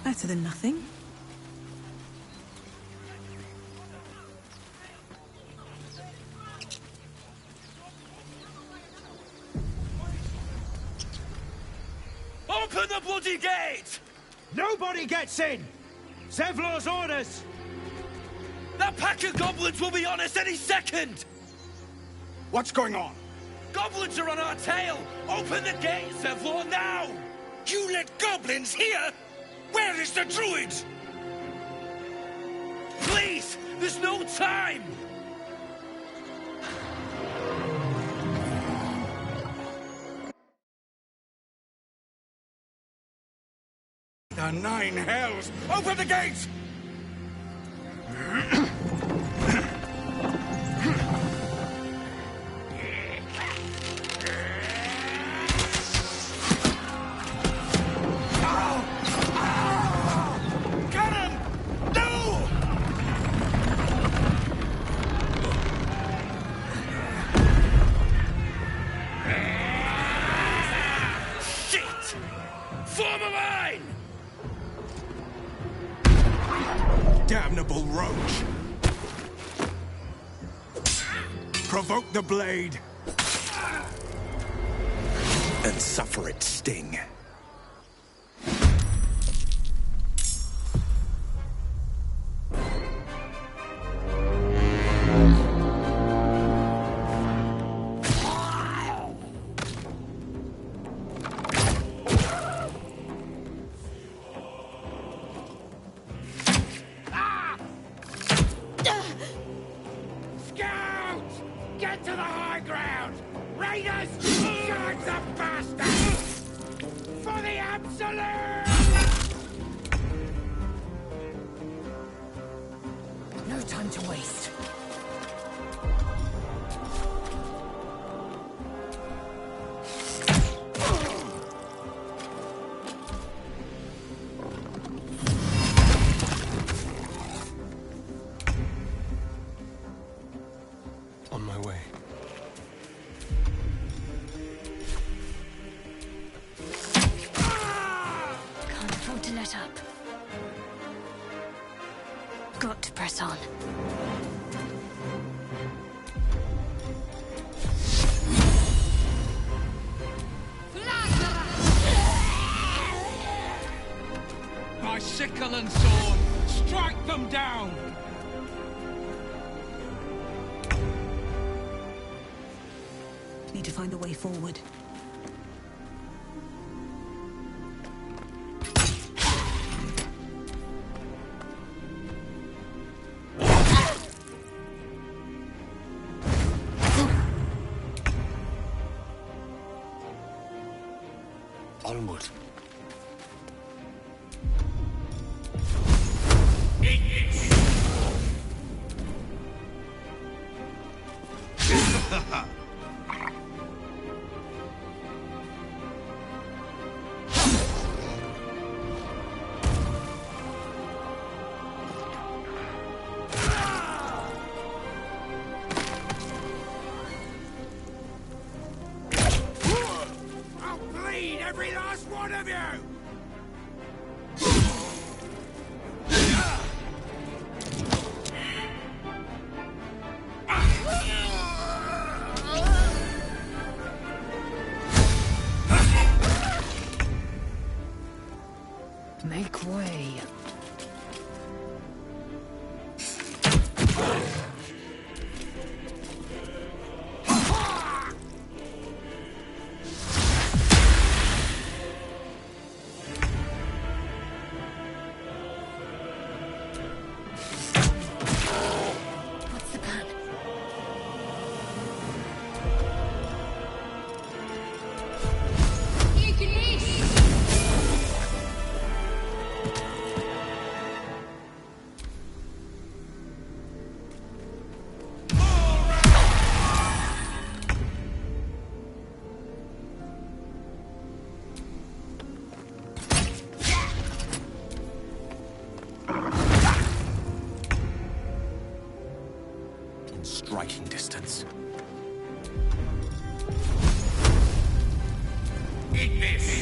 Better than nothing. Open the bloody gate! Nobody gets in! Zevlor's orders! That pack of goblins will be on us any second! What's going on? Goblins are on our tail! Open the gate, Zevlor, now! You let goblins here? Where is the druid? Please! There's no time! The nine hells! Open the gates! Damnable roach! Provoke the blade! And suffer its sting. On. My sickle and sword, strike them down! Need to find a way forward. Onward. Every last one of you! Make way. striking distance. Eat this!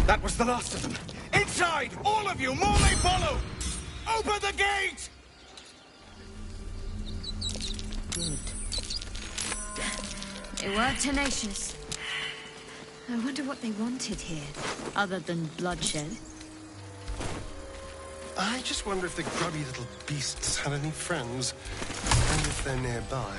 That was the last of them. Inside! All of you! More may follow! Open the gate! Good. They were tenacious. I wonder what they wanted here, other than bloodshed. I just wonder if the grubby little beasts had any friends, and if they're nearby.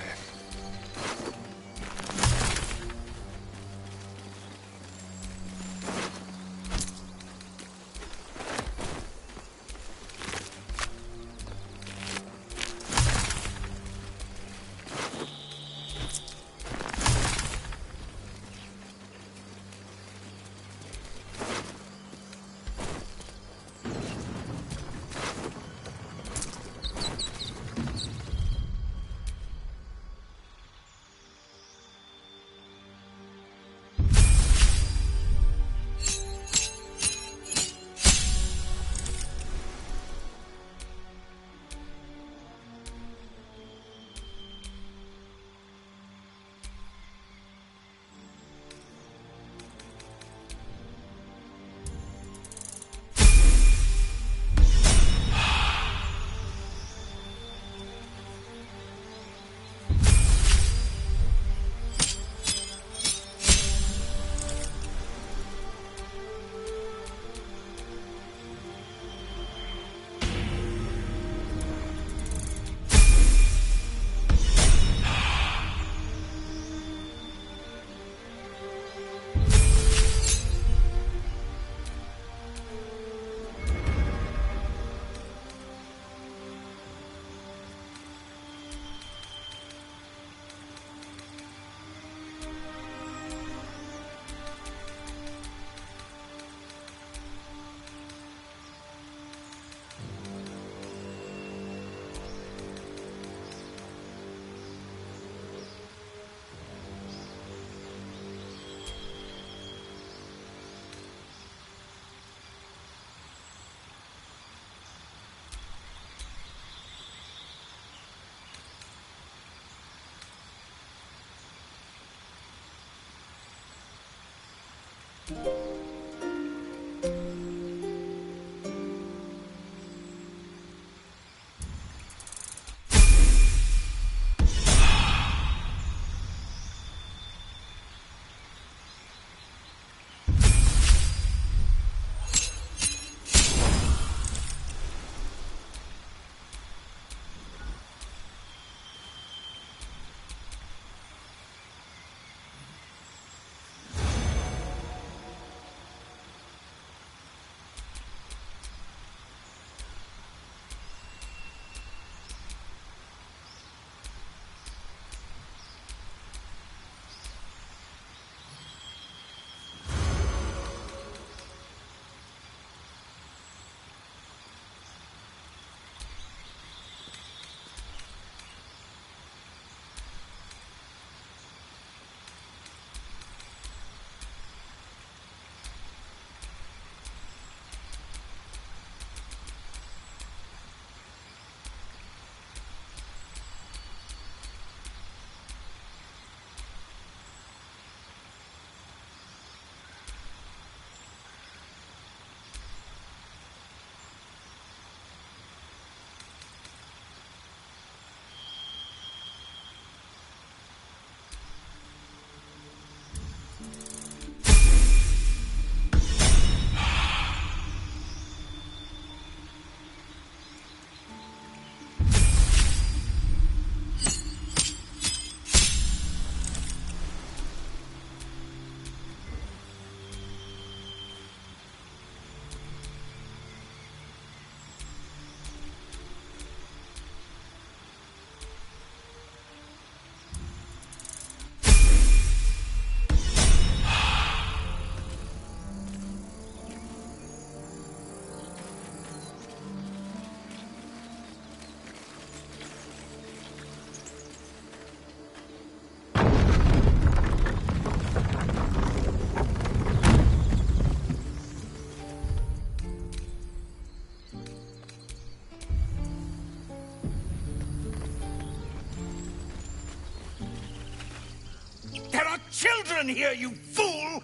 in here, you fool!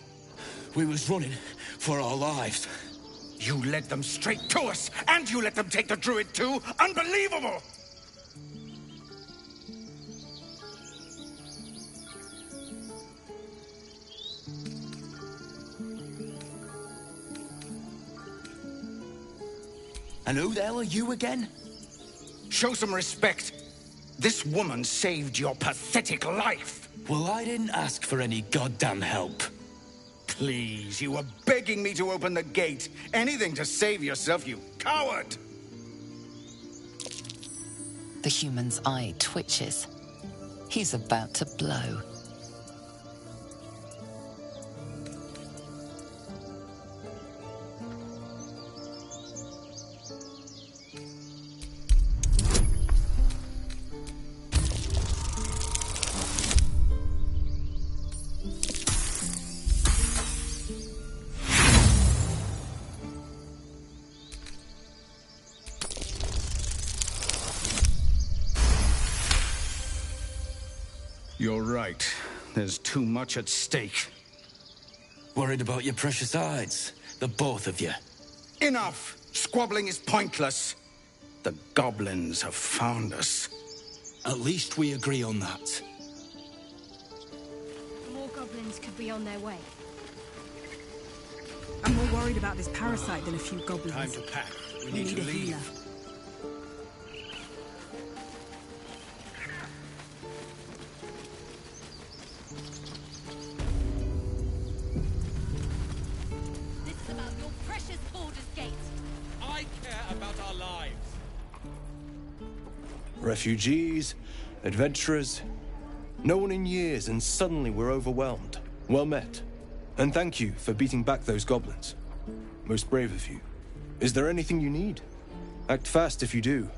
We was running for our lives. You led them straight to us, and you let them take the druid too? Unbelievable! And who the hell are you again? Show some respect. This woman saved your pathetic life. Well, I didn't ask for any goddamn help. Please, you were begging me to open the gate. Anything to save yourself, you coward! The human's eye twitches. He's about to blow. You're right. There's too much at stake. Worried about your precious hides, the both of you. Enough! Squabbling is pointless. The goblins have found us. At least we agree on that. More goblins could be on their way. I'm more worried about this parasite than a few goblins. Time to pack. We We need need to a leave. healer. This is about your precious Baldur's Gate. I care about our lives. Refugees, adventurers. No one in years, and suddenly we're overwhelmed. Well met. And thank you for beating back those goblins. Most brave of you. Is there anything you need? Act fast if you do.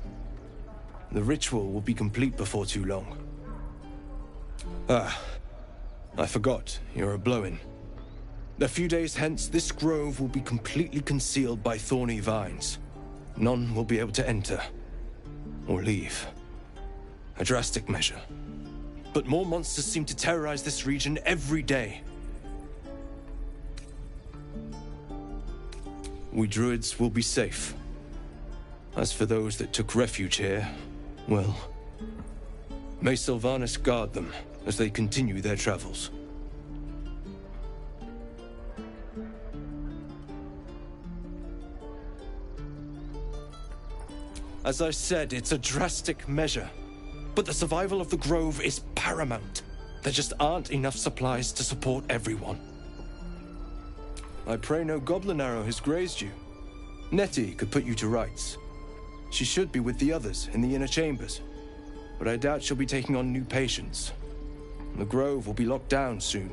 The ritual will be complete before too long. Ah, I forgot, you're a blow-in. A few days hence, this grove will be completely concealed by thorny vines. None will be able to enter or leave. A drastic measure. But more monsters seem to terrorize this region every day. We druids will be safe. As for those that took refuge here, well, may Sylvanas guard them as they continue their travels. As I said, it's a drastic measure, but the survival of the grove is paramount. There just aren't enough supplies to support everyone. I pray no goblin arrow has grazed you. Nettie could put you to rights. She should be with the others in the inner chambers, but I doubt she'll be taking on new patients. The grove will be locked down soon.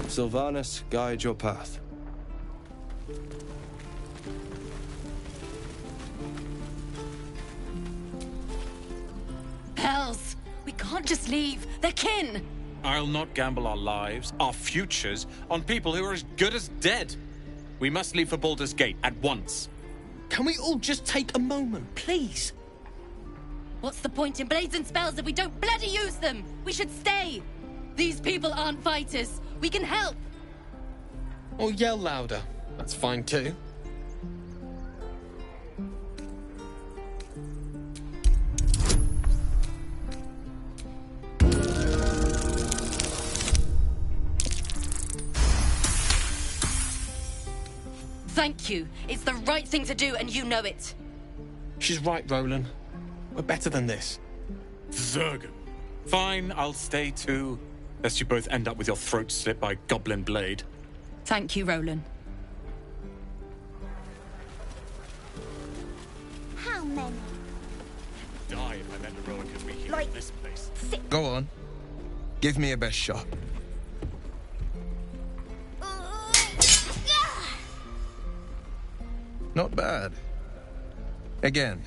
Sylvanas, guide your path. Hells! We can't just leave. They're kin! I'll not gamble our lives, our futures, on people who are as good as dead. We must leave for Baldur's Gate at once. Can we all just take a moment, please? What's the point in blades and spells if we don't bloody use them? We should stay! These people aren't fighters. We can help! Or yell louder. That's fine too. Thank you. It's the right thing to do, and you know it. She's right, Roland. We're better than this. Zergan. Fine, I'll stay too. Lest you both end up with your throat slit by Goblin Blade. Thank you, Roland. How many? Die if I met a heroic as we hear Like in this place. Go on. Give me your best shot. Not bad. Again.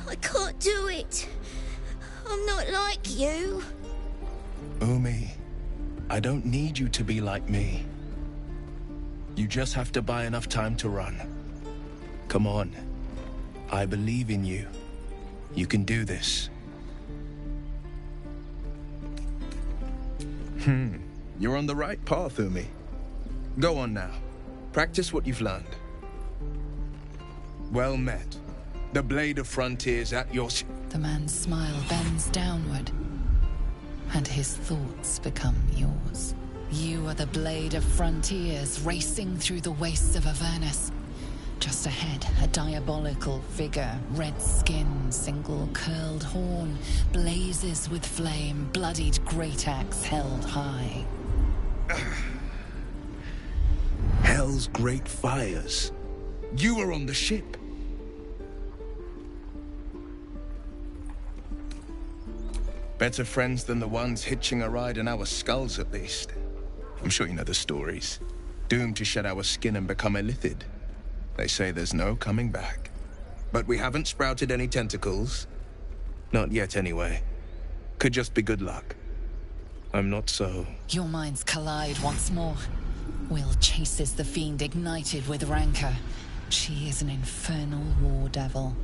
I can't do it. I'm not like you. Umi, I don't need you to be like me. You just have to buy enough time to run. Come on. I believe in you. You can do this. You're on the right path, Umi. Go on now. Practice what you've learned. Well met. The Blade of Frontiers at your... The man's smile bends downward, and his thoughts become yours. You are the Blade of Frontiers, racing through the wastes of Avernus. Just ahead, a diabolical figure, red skin, single curled horn, blazes with flame, bloodied great axe held high. Hell's great fires. You were on the ship. Better friends than the ones hitching a ride in our skulls, at least. I'm sure you know the stories. Doomed to shed our skin and become illithid. They say there's no coming back. But we haven't sprouted any tentacles. Not yet, anyway. Could just be good luck. I'm not so... Your minds collide once more. Will chases the fiend ignited with rancor. She is an infernal war devil.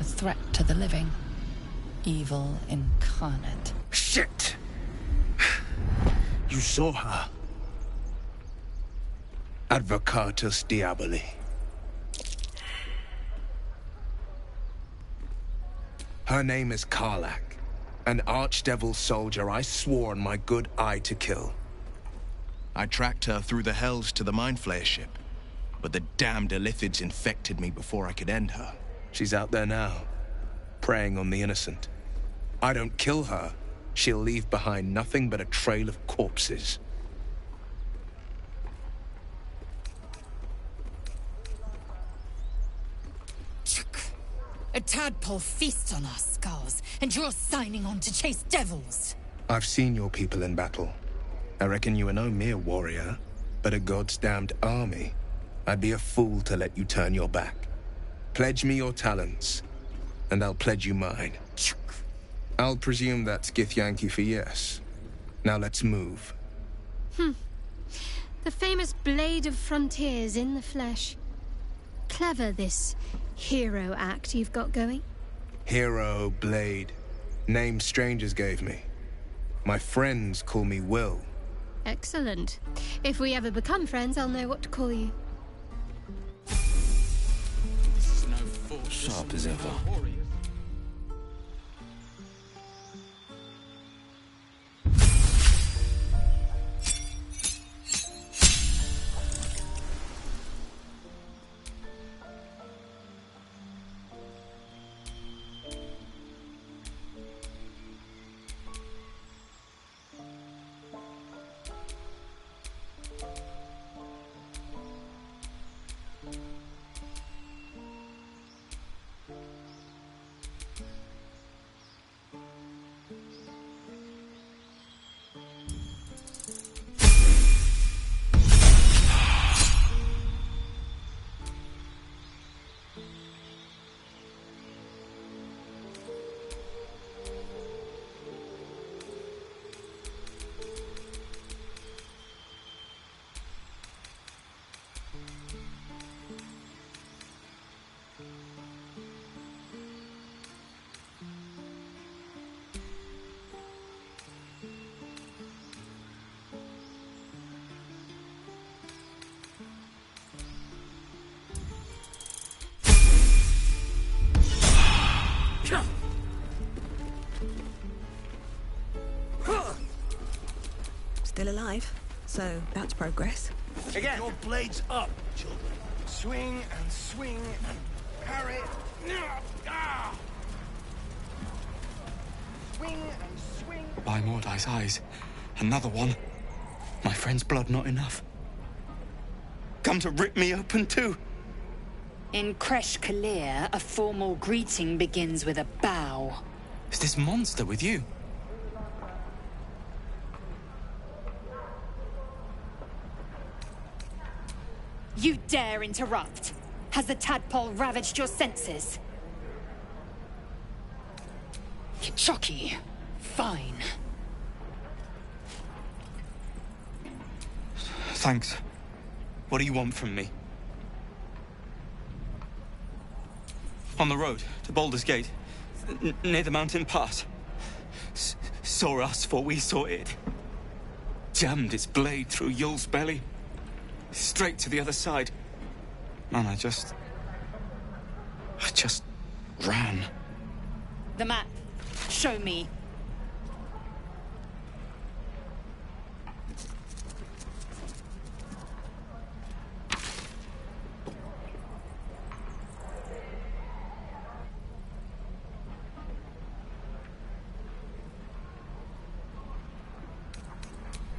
A threat to the living. Evil incarnate. Shit! You saw her. Advocatus Diaboli. Her name is Karlach, an archdevil soldier I swore on my good eye to kill. I tracked her through the hells to the Mind Flayer ship, but the damned Illithids infected me before I could end her. She's out there now, preying on the innocent. I don't kill her, she'll leave behind nothing but a trail of corpses. A tadpole feasts on our skulls, and you're signing on to chase devils. I've seen your people in battle. I reckon you are no mere warrior, but a god's damned army. I'd be a fool to let you turn your back. Pledge me your talents, and I'll pledge you mine. I'll presume that's Githyanki for yes. Now let's move. The famous Blade of Frontiers in the flesh. Clever, this hero act you've got going. Hero, Blade. Names strangers gave me. My friends call me Will. Excellent. If we ever become friends, I'll know what to call you. This is no force. Sharp as ever. still alive, so that's progress. Again. Your blades up, children. Swing and swing and parry. Ah! Swing and swing. By Mordai's eyes, another one. My friend's blood not enough. Come to rip me open too. In Kresh Kalir, a formal greeting begins with a bow. Is this monster with you? You dare interrupt? Has the tadpole ravaged your senses? Chucky, fine. Thanks. What do you want from me? On the road to Baldur's Gate, near the mountain pass. Saw us, for we saw it. Jammed its blade through Yul's belly. Straight to the other side. And I just ran. The map. Show me.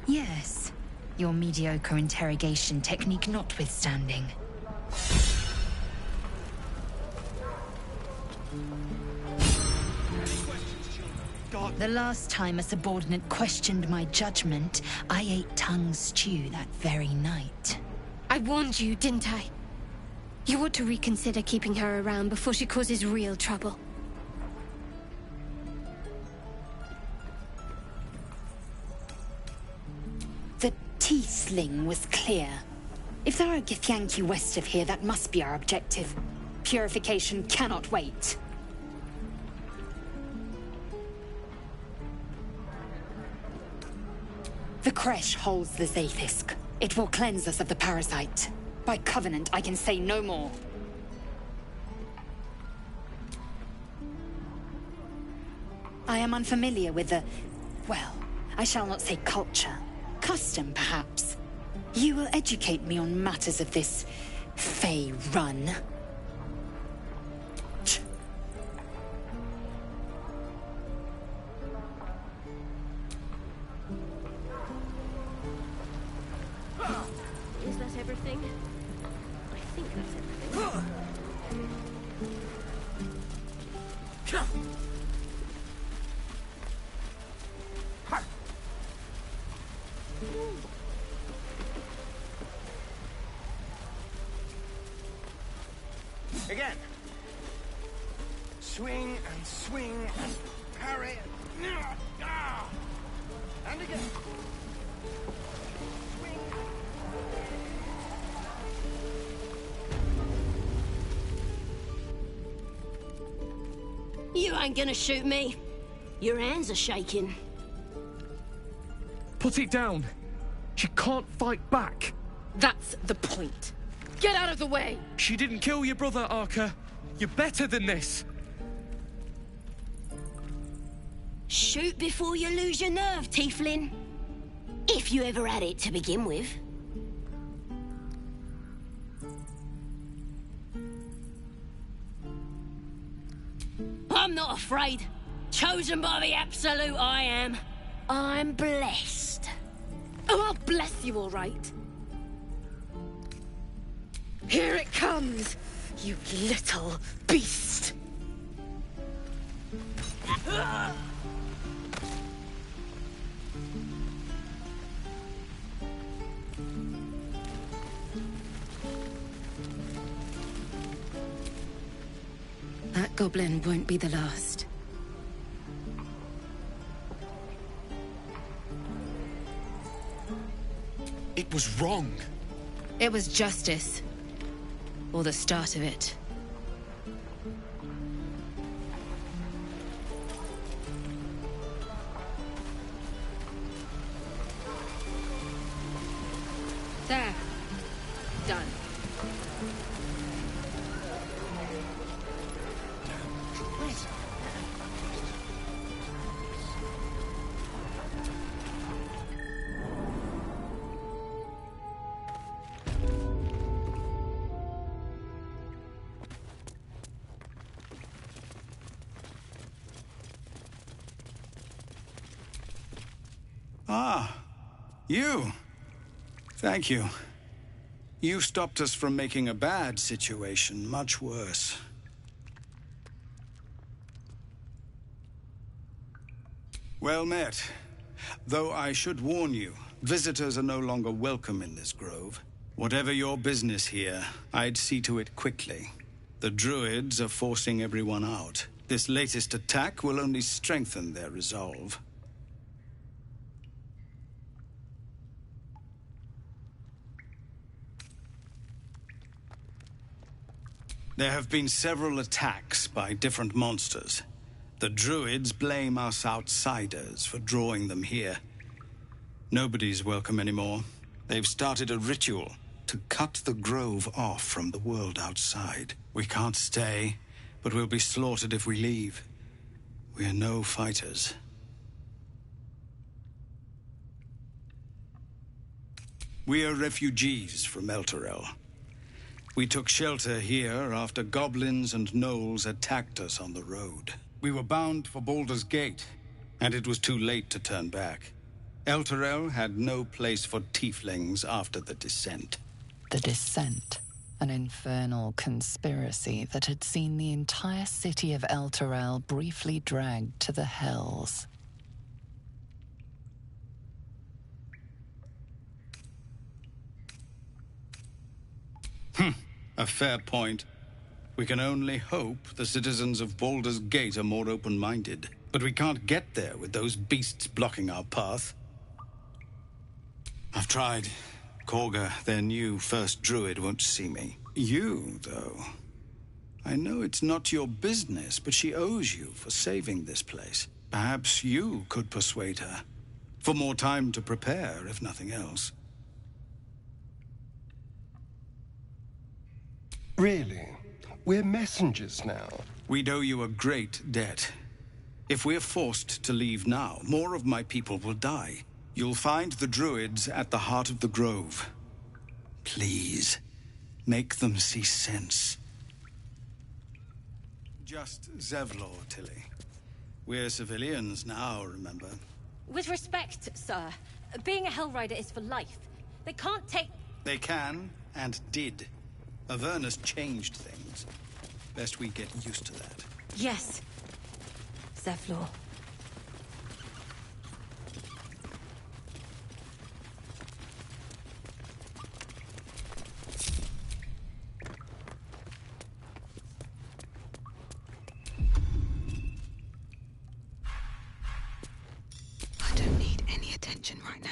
Yes. Your mediocre interrogation technique notwithstanding. The last time a subordinate questioned my judgment, I ate tongue stew that very night. I warned you, didn't I? You ought to reconsider keeping her around before she causes real trouble. The Tiefling was clear. If there are Githyanki west of here, that must be our objective. Purification cannot wait. The Kresh holds the Zaithisk. It will cleanse us of the parasite. By covenant, I can say no more. I am unfamiliar with the... well, I shall not say culture. Custom, perhaps. You will educate me on matters of this... Fey run. Is that everything? I think that's everything. Again. Swing and swing and parry. Ah! And again. You ain't gonna shoot me. Your hands are shaking. Put it down. She can't fight back. That's the point. Get out of the way! She didn't kill your brother, Arca. You're better than this. Shoot before you lose your nerve, Tiefling. If you ever had it to begin with. I'm not afraid. Chosen by the Absolute, I am. I'm blessed. Oh, I'll bless you, all right. Here it comes, you little beast. That goblin won't be the last. It was wrong. It was justice. Or the start of it. There. Done. Ah, you. Thank you. You stopped us from making a bad situation much worse. Well met. Though I should warn you, visitors are no longer welcome in this grove. Whatever your business here, I'd see to it quickly. The druids are forcing everyone out. This latest attack will only strengthen their resolve. There have been several attacks by different monsters. The druids blame us outsiders for drawing them here. Nobody's welcome anymore. They've started a ritual to cut the grove off from the world outside. We can't stay, but we'll be slaughtered if we leave. We're no fighters. We are refugees from Elturel. We took shelter here after goblins and gnolls attacked us on the road. We were bound for Baldur's Gate, and it was too late to turn back. Elturel had no place for tieflings after the Descent. The Descent, an infernal conspiracy that had seen the entire city of Elturel briefly dragged to the Hells. A fair point. We can only hope the citizens of Baldur's Gate are more open-minded. But we can't get there with those beasts blocking our path. I've tried. Korga, their new first druid, won't see me. You, though. I know it's not your business, but she owes you for saving this place. Perhaps you could persuade her. For more time to prepare, if nothing else. Really? We're messengers now. We'd owe you a great debt. If we're forced to leave now, more of my people will die. You'll find the druids at the heart of the grove. Please, make them see sense. Just Zevlor, Tilly. We're civilians now, remember? With respect, sir, being a Hellrider is for life. They can't take... They can, and did. Avernus changed things. Best we get used to that. Yes. Zevlor. I don't need any attention right now.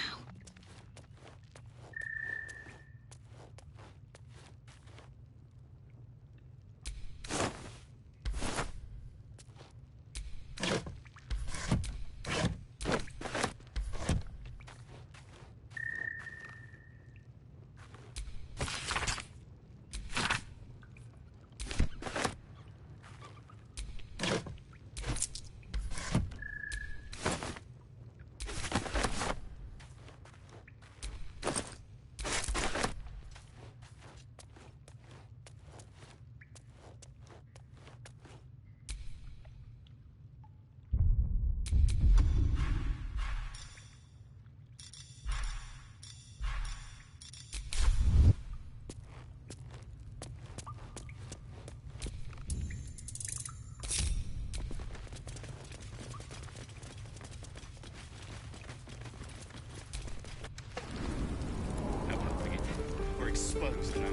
Exposed now.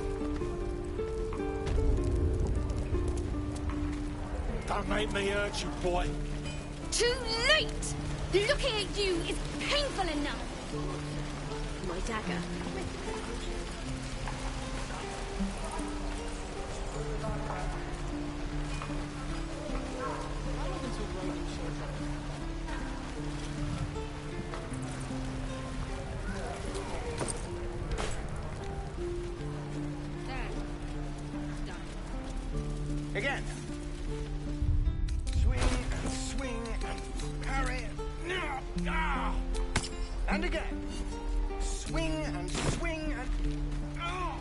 Don't make me hurt you, boy. Too late! Looking at you is painful enough! My dagger. Again. Swing and swing and parry. Ah! And again. Swing and swing and... Oh!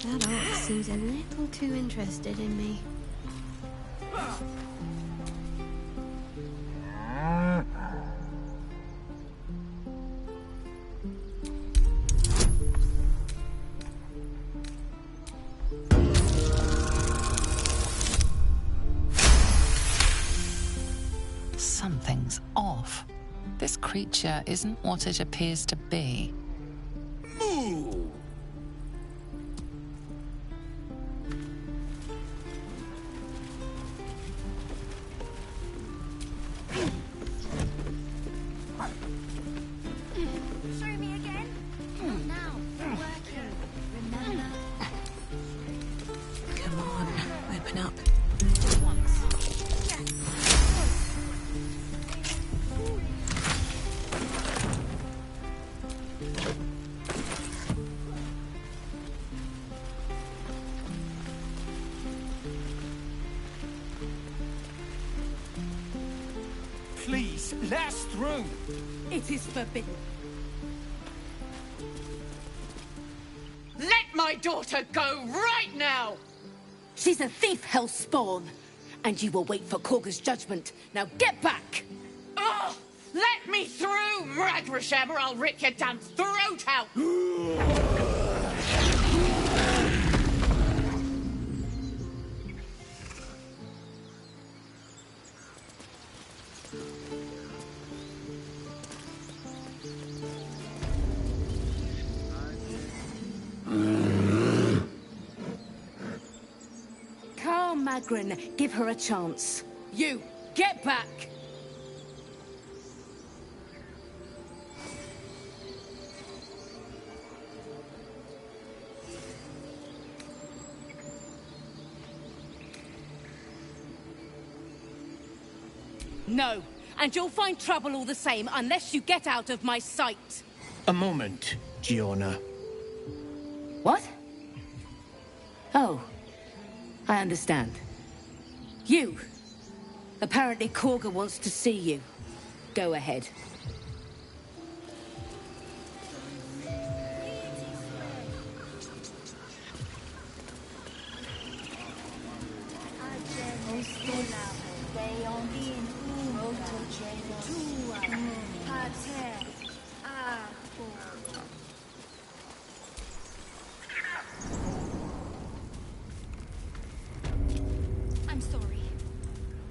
That orc seems a little too interested in me. Ah! Something's off. This creature isn't what it appears to be. Moo! Show me again. Not now. Working. Remember? Come on, open up. Please, let us through. It is forbidden. Let my daughter go right now! She's a thief, hellspawn. And you will wait for Korga's judgment. Now get back! Oh! Let me through, Mragrasham, or I'll rip your damn throat out! Carl Magrin, give her a chance. You, get back! No, and you'll find trouble all the same unless you get out of my sight. A moment, Giona. What? Oh, I understand. You. Apparently Korga wants to see you. Go ahead. I'm sorry.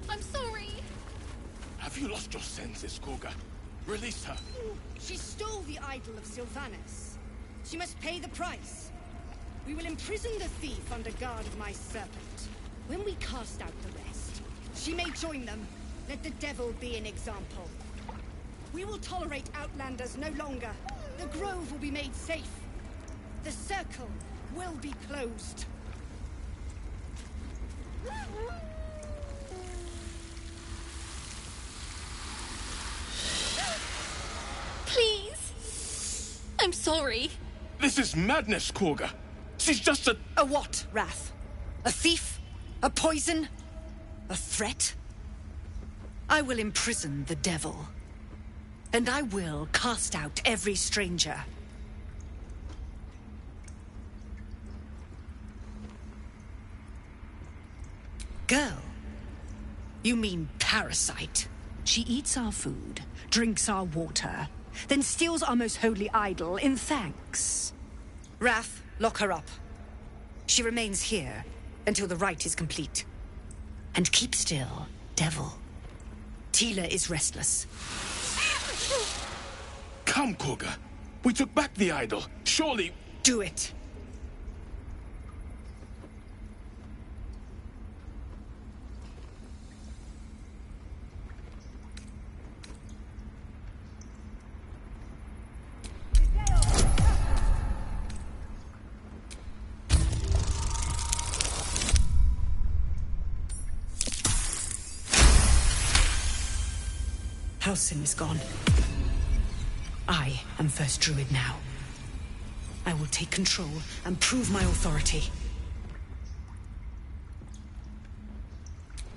I'm sorry. Have you lost your senses, Korga? Release her. She stole the idol of Sylvanas. She must pay the price. We will imprison the thief under guard of my serpent. When we cast out the rest, she may join them. Let the devil be an example. We will tolerate outlanders no longer. The grove will be made safe. The circle will be closed. Please. I'm sorry. This is madness, Korga. She's just a... A what, Wrath? A thief? A poison? A threat? I will imprison the devil. And I will cast out every stranger. Girl, you mean parasite. She eats our food, drinks our water, then steals our most holy idol in thanks. Wrath, lock her up. She remains here until the rite is complete. And keep still, devil. Tila is restless. Come, Korga. We took back the idol. Surely... Do it. Halsin is gone. I am first druid now. I will take control and prove my authority.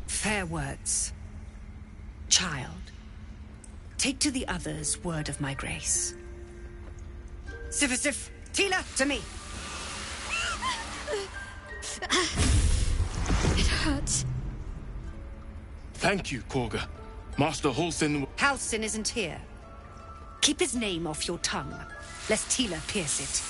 Fair words. Child, take to the others word of my grace. Sifisif, Tila, to me! It hurts. Thank you, Korga. Master Halsin... Halsin isn't here. Keep his name off your tongue, lest Tila pierce it.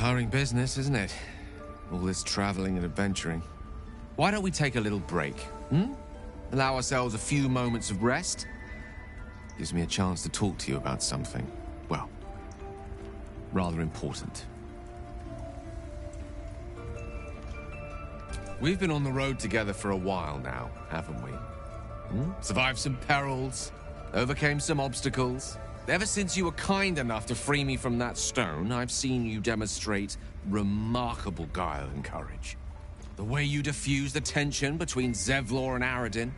Tiring business, isn't it? All this traveling and adventuring. Why don't we take a little break, Allow ourselves a few moments of rest? Gives me a chance to talk to you about something, well, rather important. We've been on the road together for a while now, haven't we? Survived some perils, overcame some obstacles. Ever since you were kind enough to free me from that stone, I've seen you demonstrate remarkable guile and courage. The way you diffused the tension between Zevlor and Aradin.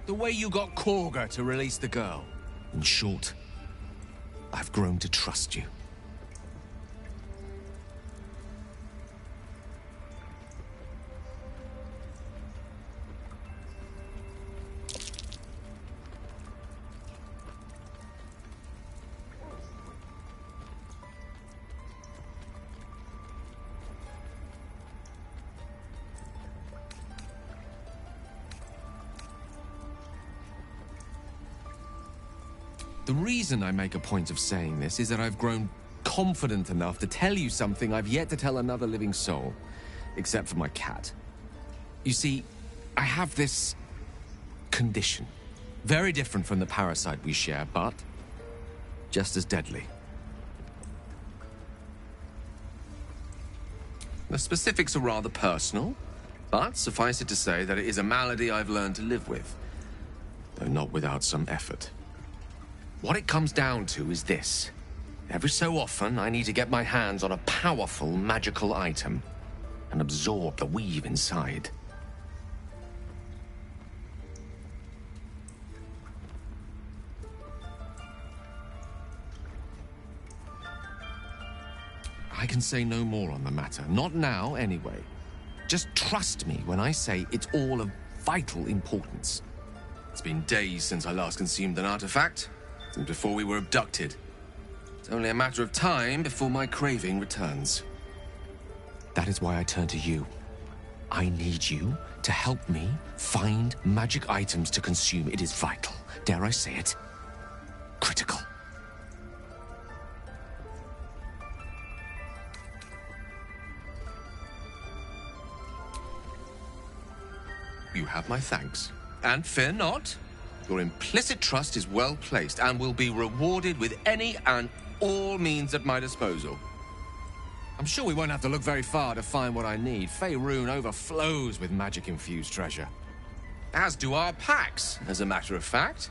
The way you got Korga to release the girl. In short, I've grown to trust you. The reason I make a point of saying this is that I've grown confident enough to tell you something I've yet to tell another living soul, except for my cat. You see, I have this condition. Very different from the parasite we share, but just as deadly. The specifics are rather personal, but suffice it to say that it is a malady I've learned to live with, though not without some effort. What it comes down to is this. Every so often, I need to get my hands on a powerful magical item and absorb the weave inside. I can say no more on the matter. Not now, anyway. Just trust me when I say it's all of vital importance. It's been days since I last consumed an artifact. Since before we were abducted. It's only a matter of time before my craving returns. That is why I turn to you. I need you to help me find magic items to consume. It is vital. Dare I say it? Critical. You have my thanks. And fear not. Your implicit trust is well placed and will be rewarded with any and all means at my disposal. I'm sure we won't have to look very far to find what I need. Faerun overflows with magic-infused treasure. As do our packs, as a matter of fact.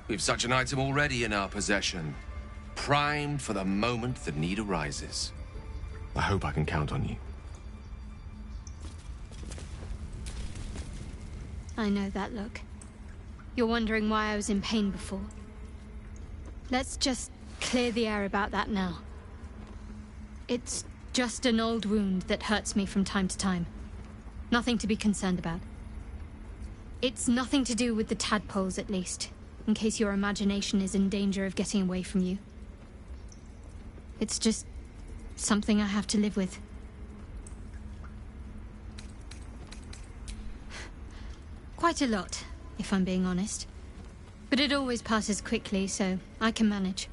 We've such an item already in our possession. Primed for the moment the need arises. I hope I can count on you. I know that look. You're wondering why I was in pain before. Let's just clear the air about that now. It's just an old wound that hurts me from time to time. Nothing to be concerned about. It's nothing to do with the tadpoles, at least, in case your imagination is in danger of getting away from you. It's just something I have to live with. Quite a lot, if I'm being honest. But it always passes quickly, so I can manage.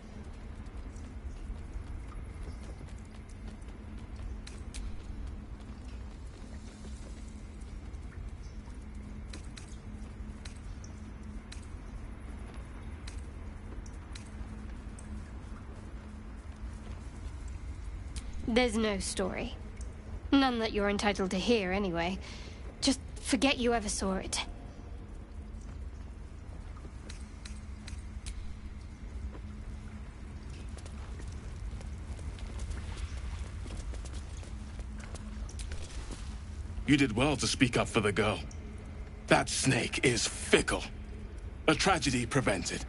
There's no story. None that you're entitled to hear, anyway. Just forget you ever saw it. You did well to speak up for the girl. That snake is fickle. A tragedy prevented.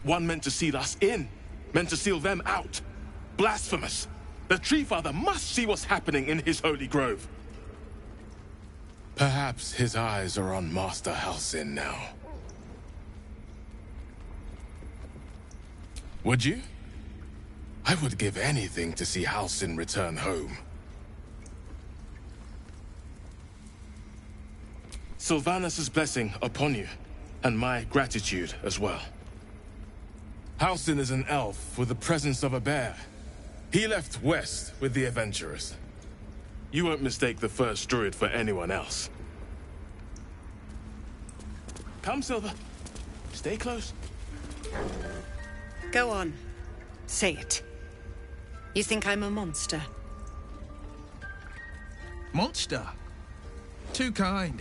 One meant to seal us in, meant to seal them out. Blasphemous. The Tree Father must see what's happening in his holy grove. Perhaps his eyes are on Master Halsin now. Would you? I would give anything to see Halsin return home. Sylvanus' blessing upon you, and my gratitude as well. Halsin is an elf with the presence of a bear. He left west with the adventurers. You won't mistake the first druid for anyone else. Come, Silver. Stay close. Go on. Say it. You think I'm a monster? Monster? Too kind.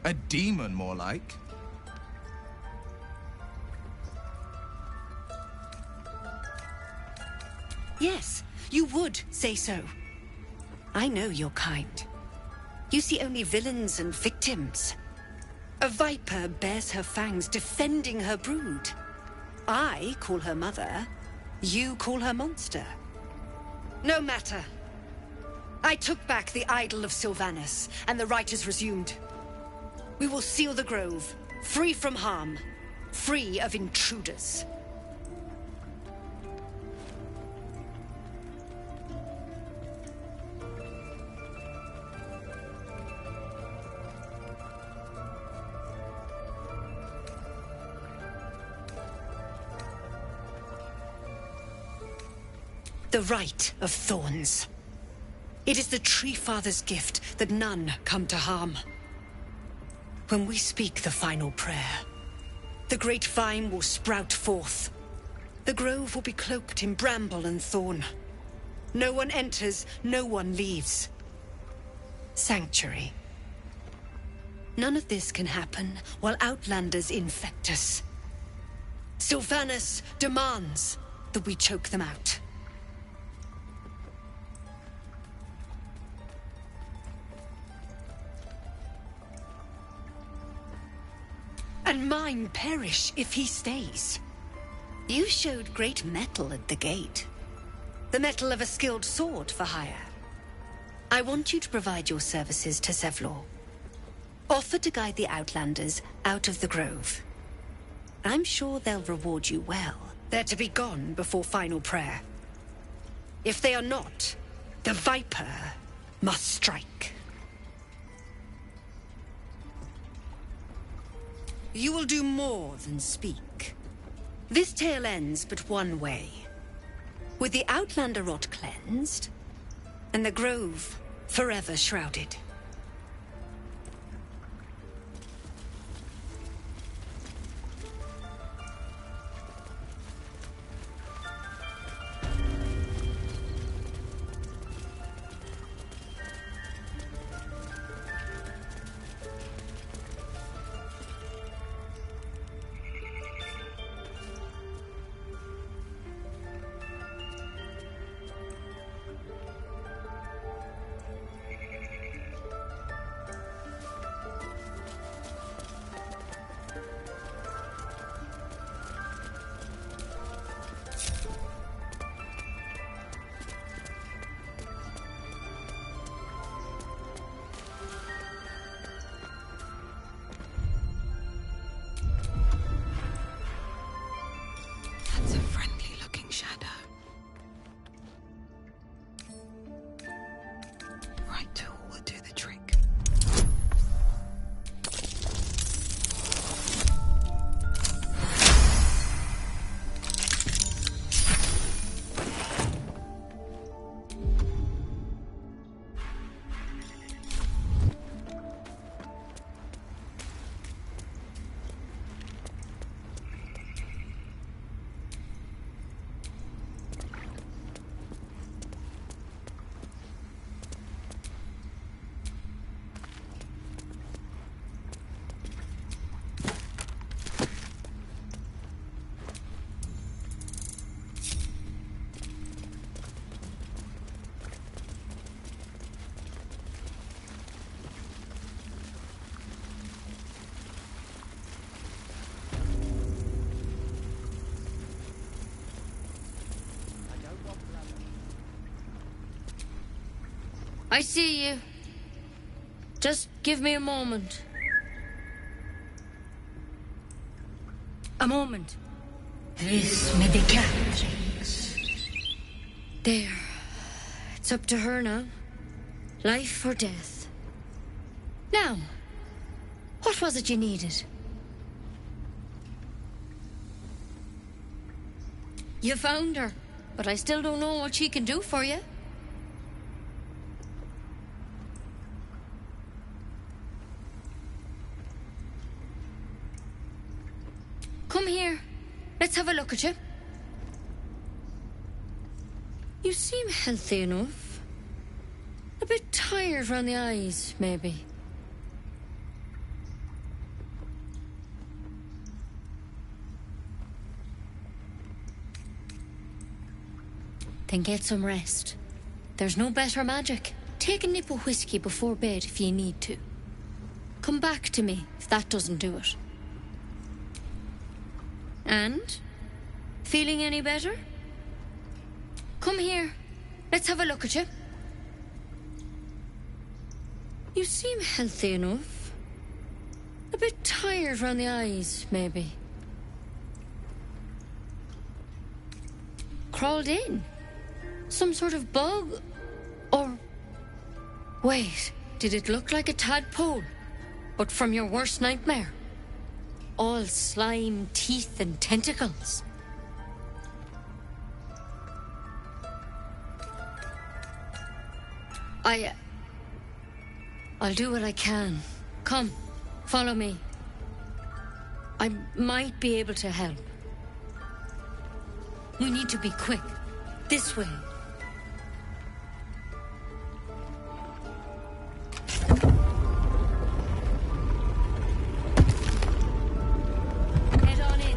A demon, more like. Yes, you would say so. I know your kind. You see only villains and victims. A viper bears her fangs defending her brood. I call her mother. You call her monster. No matter. I took back the idol of Sylvanas, and the rite is resumed. We will seal the grove, free from harm, free of intruders. The Rite of Thorns. It is the Tree Father's gift that none come to harm. When we speak the final prayer, the great vine will sprout forth. The grove will be cloaked in bramble and thorn. No one enters, no one leaves. Sanctuary. None of this can happen while Outlanders infect us. Sylvanas demands that we choke them out. And mine perish if he stays. You showed great mettle at the gate. The mettle of a skilled sword for hire. I want you to provide your services to Zevlor. Offer to guide the Outlanders out of the grove. I'm sure they'll reward you well. They're to be gone before final prayer. If they are not, the Viper must strike. You will do more than speak. This tale ends but one way. With the Outlander rot cleansed, and the grove forever shrouded. I see you. Just give me a moment. A moment. This medicatrix. There. It's up to her now. Life or death. Now, what was it you needed? You found her, but I still don't know what she can do for you. Come here. Let's have a look at you. You seem healthy enough. A bit tired around the eyes, maybe. Then get some rest. There's no better magic. Take a nip of whiskey before bed if you need to. Come back to me if that doesn't do it. And? Feeling any better? Come here. Let's have a look at you. You seem healthy enough. A bit tired around the eyes, maybe. Crawled in? Some sort of bug? Or... Wait, did it look like a tadpole? But from your worst nightmare? All slime, teeth, and tentacles. I'll do what I can. Come, follow me. I might be able to help. We need to be quick. This way. Head on in.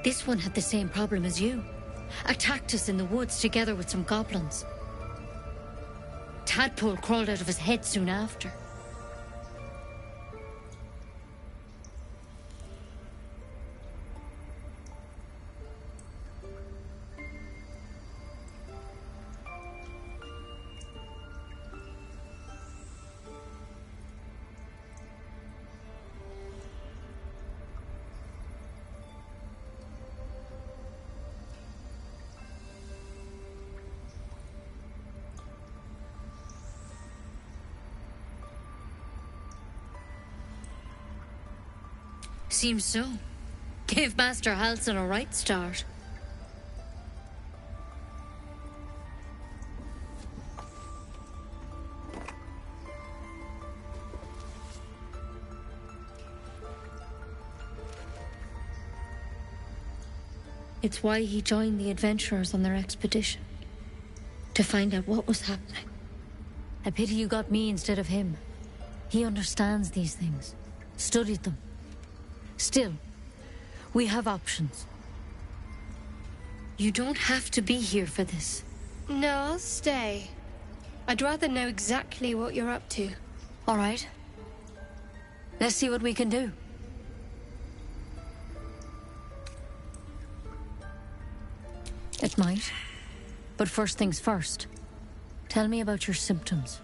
This one had the same problem as you. Attacked us in the woods together with some goblins. Tadpole crawled out of his head soon after. Seems so. Gave Master Halsin a right start. It's why he joined the adventurers on their expedition. To find out what was happening. A pity you got me instead of him. He understands these things. Studied them. Still, we have options. You don't have to be here for this. No, I'll stay. I'd rather know exactly what you're up to. All right. Let's see what we can do. It might. But first things first. Tell me about your symptoms.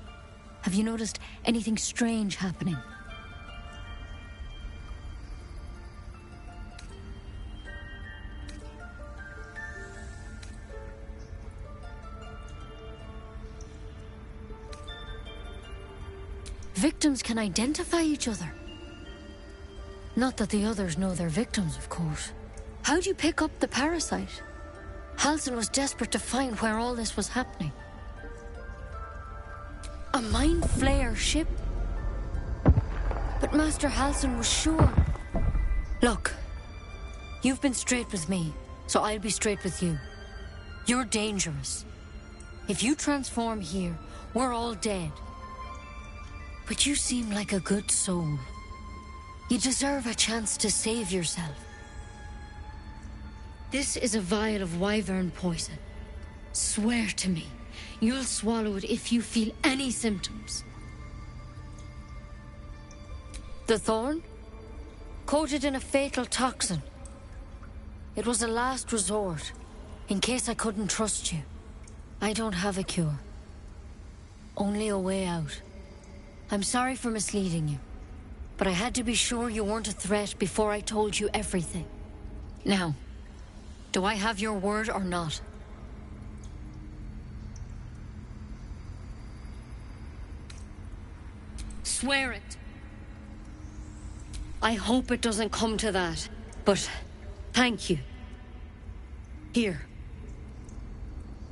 Have you noticed anything strange happening? Victims can identify each other. Not that the others know they're victims, of course. How'd you pick up the parasite? Halsin was desperate to find where all this was happening. A mind flayer ship? But Master Halsin was sure. Look, you've been straight with me, so I'll be straight with you. You're dangerous. If you transform here, we're all dead. But you seem like a good soul. You deserve a chance to save yourself. This is a vial of wyvern poison. Swear to me, you'll swallow it if you feel any symptoms. The thorn? Coated in a fatal toxin. It was a last resort, in case I couldn't trust you. I don't have a cure. Only a way out. I'm sorry for misleading you, but I had to be sure you weren't a threat before I told you everything. Now, do I have your word or not? swear it. I hope it doesn't come to that, but thank you. Here.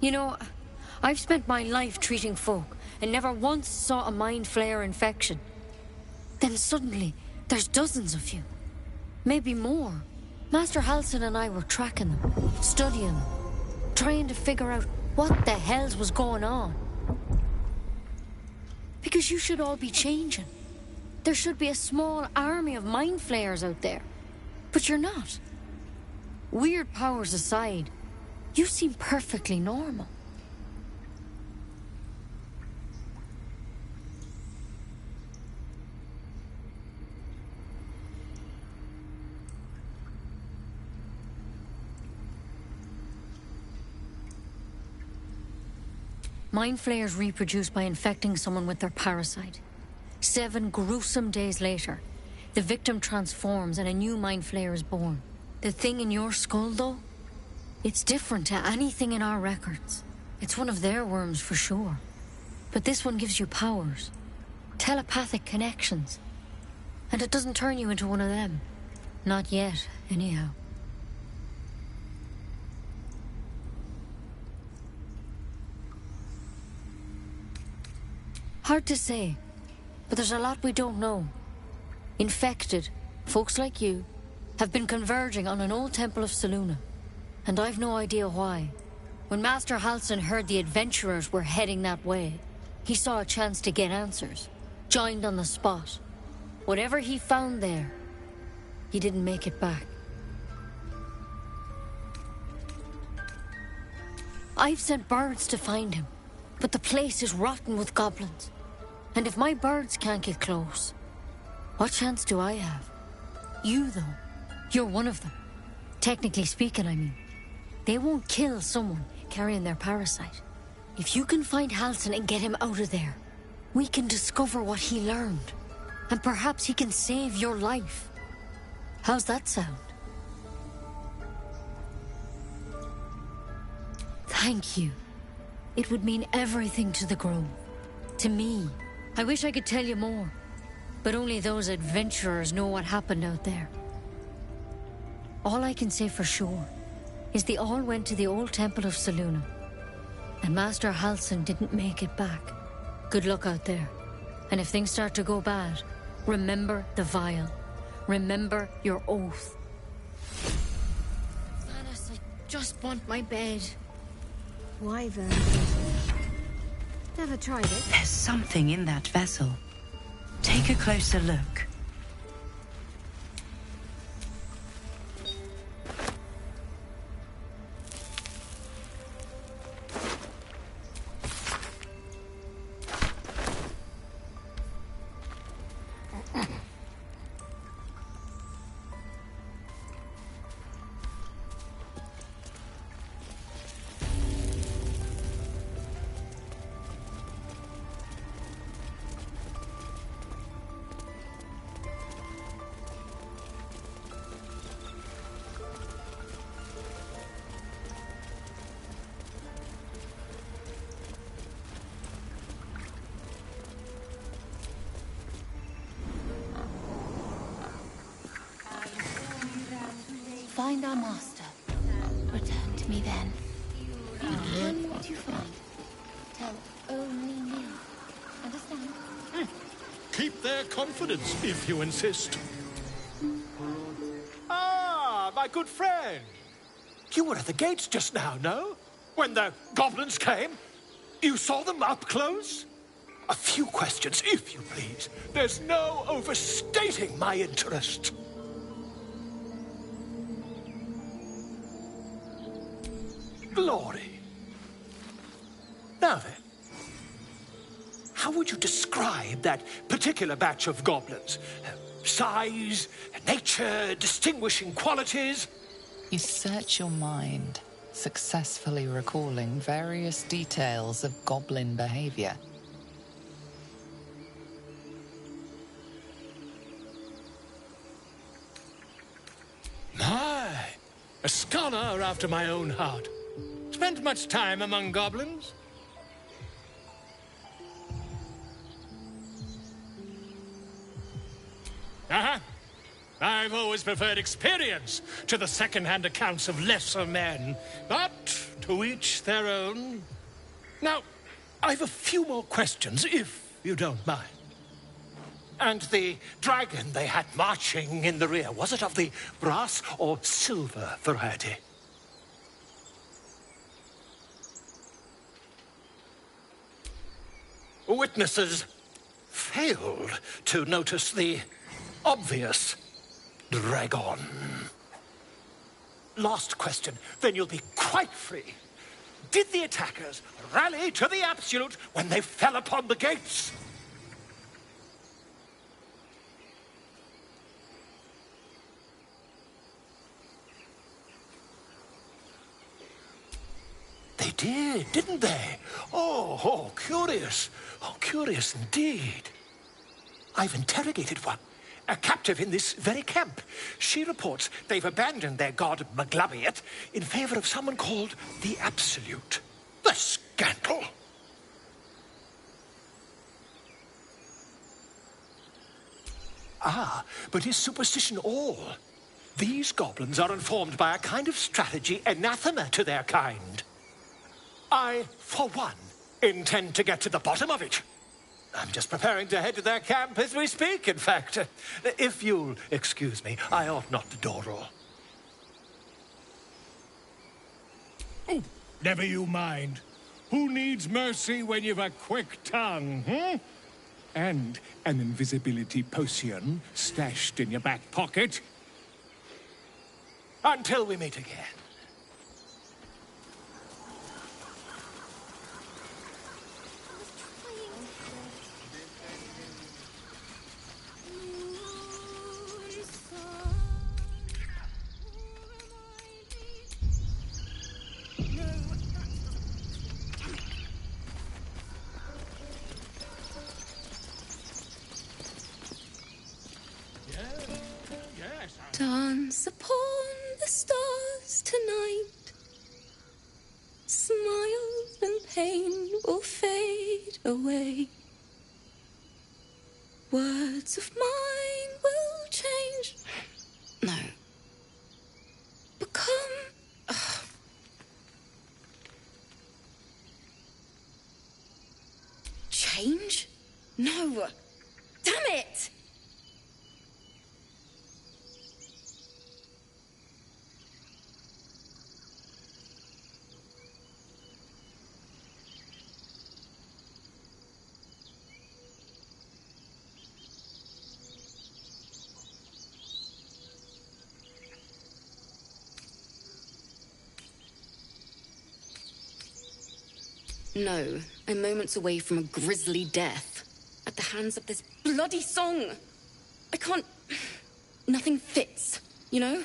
You know, I've spent my life treating folk and never once saw a mind flayer infection. Then suddenly, there's dozens of you. Maybe more. Master Halsin and I were tracking them, studying them, trying to figure out what the hells was going on. Because you should all be changing. There should be a small army of mind flayers out there. But you're not. Weird powers aside, you seem perfectly normal. Mind flayers reproduce by infecting someone with their parasite. 7 gruesome days later, the victim transforms and a new mind flayer is born. The thing in your skull, though, it's different to anything in our records. It's one of their worms for sure. But this one gives you powers, telepathic connections. And it doesn't turn you into one of them. Not yet, anyhow. Hard to say, but there's a lot we don't know. Infected, folks like you, have been converging on an old temple of Selûne, and I've no idea why. When Master Halsin heard the adventurers were heading that way, he saw a chance to get answers, joined on the spot. Whatever he found there, he didn't make it back. I've sent birds to find him, but the place is rotten with goblins. And if my birds can't get close, what chance do I have? You, though, you're one of them. Technically speaking, I mean. They won't kill someone carrying their parasite. If you can find Halsin and get him out of there, we can discover what he learned. And perhaps he can save your life. How's that sound? Thank you. It would mean everything to the Grove. To me. I wish I could tell you more, but only those adventurers know what happened out there. All I can say for sure is they all went to the old temple of Selûne, and Master Halsin didn't make it back. Good luck out there, and if things start to go bad, remember the vial. Remember your oath. Thanos, I just want my bed. Wyvern. Never tried it. There's something in that vessel. Take a closer look. Find our master. Return to me then. Tell me what you find. Tell only me. Understand? Keep their confidence, if you insist. Ah, my good friend. You were at the gates just now, no? When the goblins came? You saw them up close? A few questions, if you please. There's no overstating my interest. Glory. Now then, how would you describe that particular batch of goblins? Size, nature, distinguishing qualities? You search your mind, successfully recalling various details of goblin behavior. My, a scholar after my own heart. Spent much time among goblins? Uh-huh. I've always preferred experience to the second-hand accounts of lesser men. But to each their own. Now, I've a few more questions, if you don't mind. And the dragon they had marching in the rear, was it of the brass or silver variety? Witnesses failed to notice the obvious dragon. Last question, then you'll be quite free. Did the attackers rally to the absolute when they fell upon the gates? They did, didn't they? Oh, curious. Oh, curious indeed. I've interrogated one, a captive in this very camp. She reports they've abandoned their god Maglabiet in favor of someone called the Absolute. The scandal! Ah, but is superstition all? These goblins are informed by a kind of strategy anathema to their kind. I, for one, intend to get to the bottom of it. I'm just preparing to head to their camp as we speak, in fact. If you'll excuse me, I ought not to door roll. Oh, never you mind. Who needs mercy when you've a quick tongue, hmm? And an invisibility potion stashed in your back pocket. Until we meet again. Dance upon the stars tonight. Smile and pain will fade away. Words of mine will change. No. Become... Change? No. Damn it! No, I'm moments away from a grisly death. At the hands of this bloody song. I can't... Nothing fits, you know?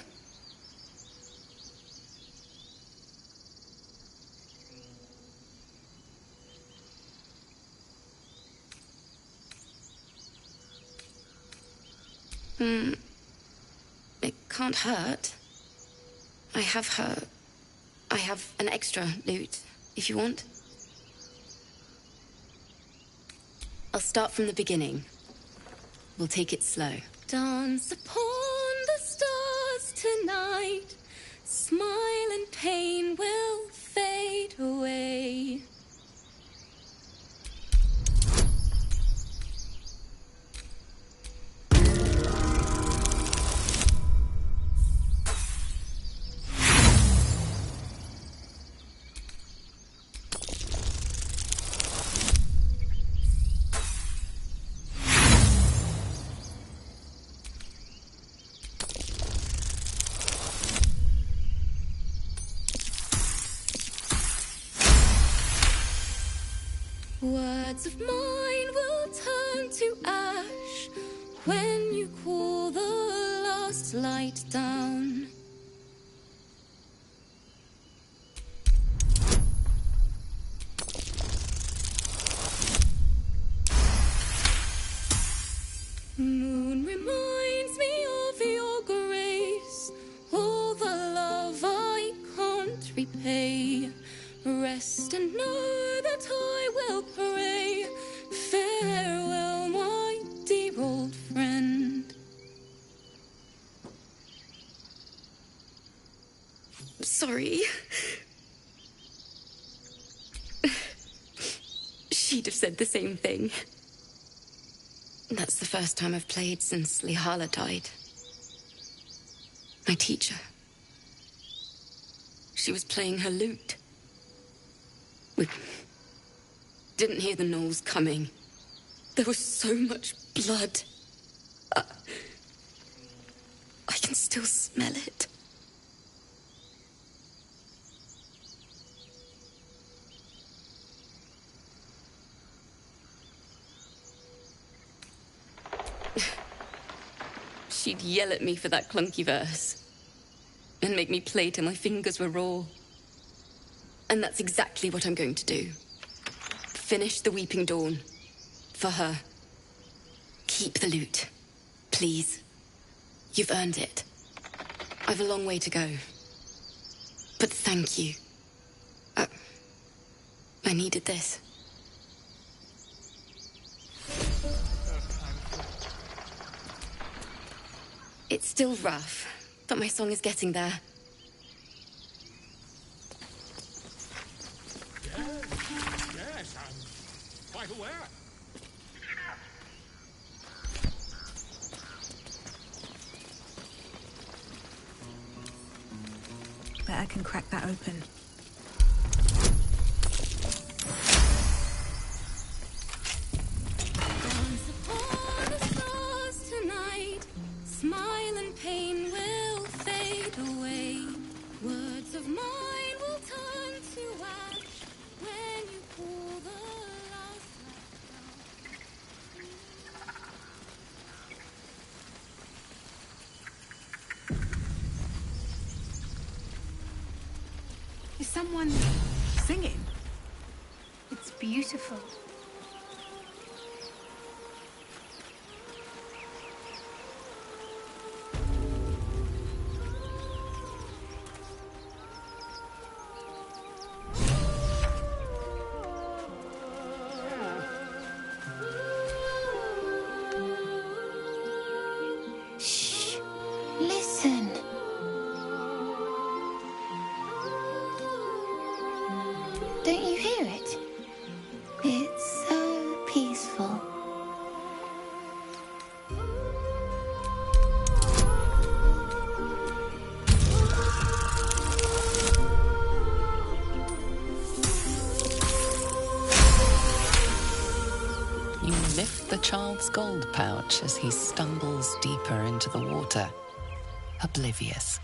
It can't hurt. I have an extra loot, if you want. I'll start from the beginning. We'll take it slow. Dance upon the stars tonight. Smile and pain will fade away. Words of mine will turn to ash when you cool the last light down. Moon reminds me of your grace, all the love I can't repay. Rest and know that I will pray. Farewell, my dear old friend. sorry. She'd have said the same thing. That's the first time I've played since Lihala died. My teacher. She was playing her lute. We didn't hear the gnolls coming. There was so much blood. I can still smell it. She'd yell at me for that clunky verse and make me play till my fingers were raw. And that's exactly what I'm going to do. Finish the Weeping Dawn. For her. Keep the lute. Please. You've earned it. I've a long way to go. But thank you. I needed this. It's still rough, but my song is getting there. Yes, I'm quite aware. Bet I can crack that open. Once upon the stars tonight, smile and pain will fade away. Words of mine will turn to ash when you pull the last Is someone singing? It's beautiful. Shh. Listen. Don't you hear it? It's so peaceful. You lift the child's gold pouch as he stumbles deeper into the water, oblivious.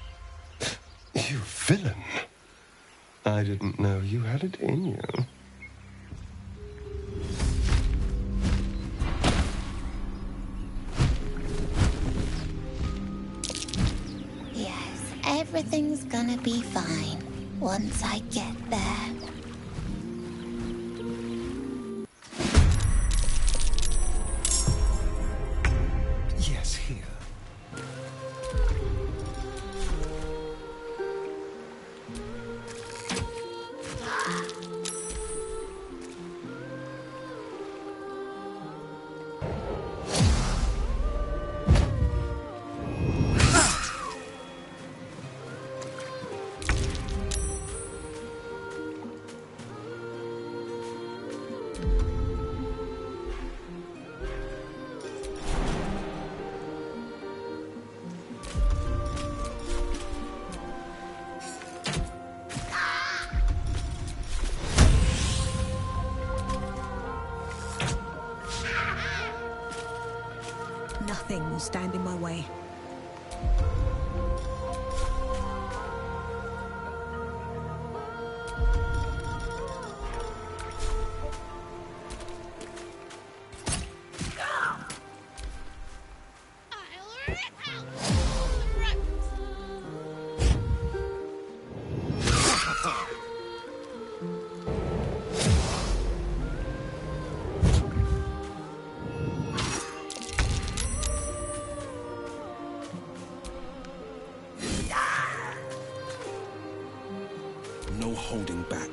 You villain. I didn't know you had it in you. Yes, everything's gonna be fine once I get there. Yes, here. Nothing will stand in my way. No holding back.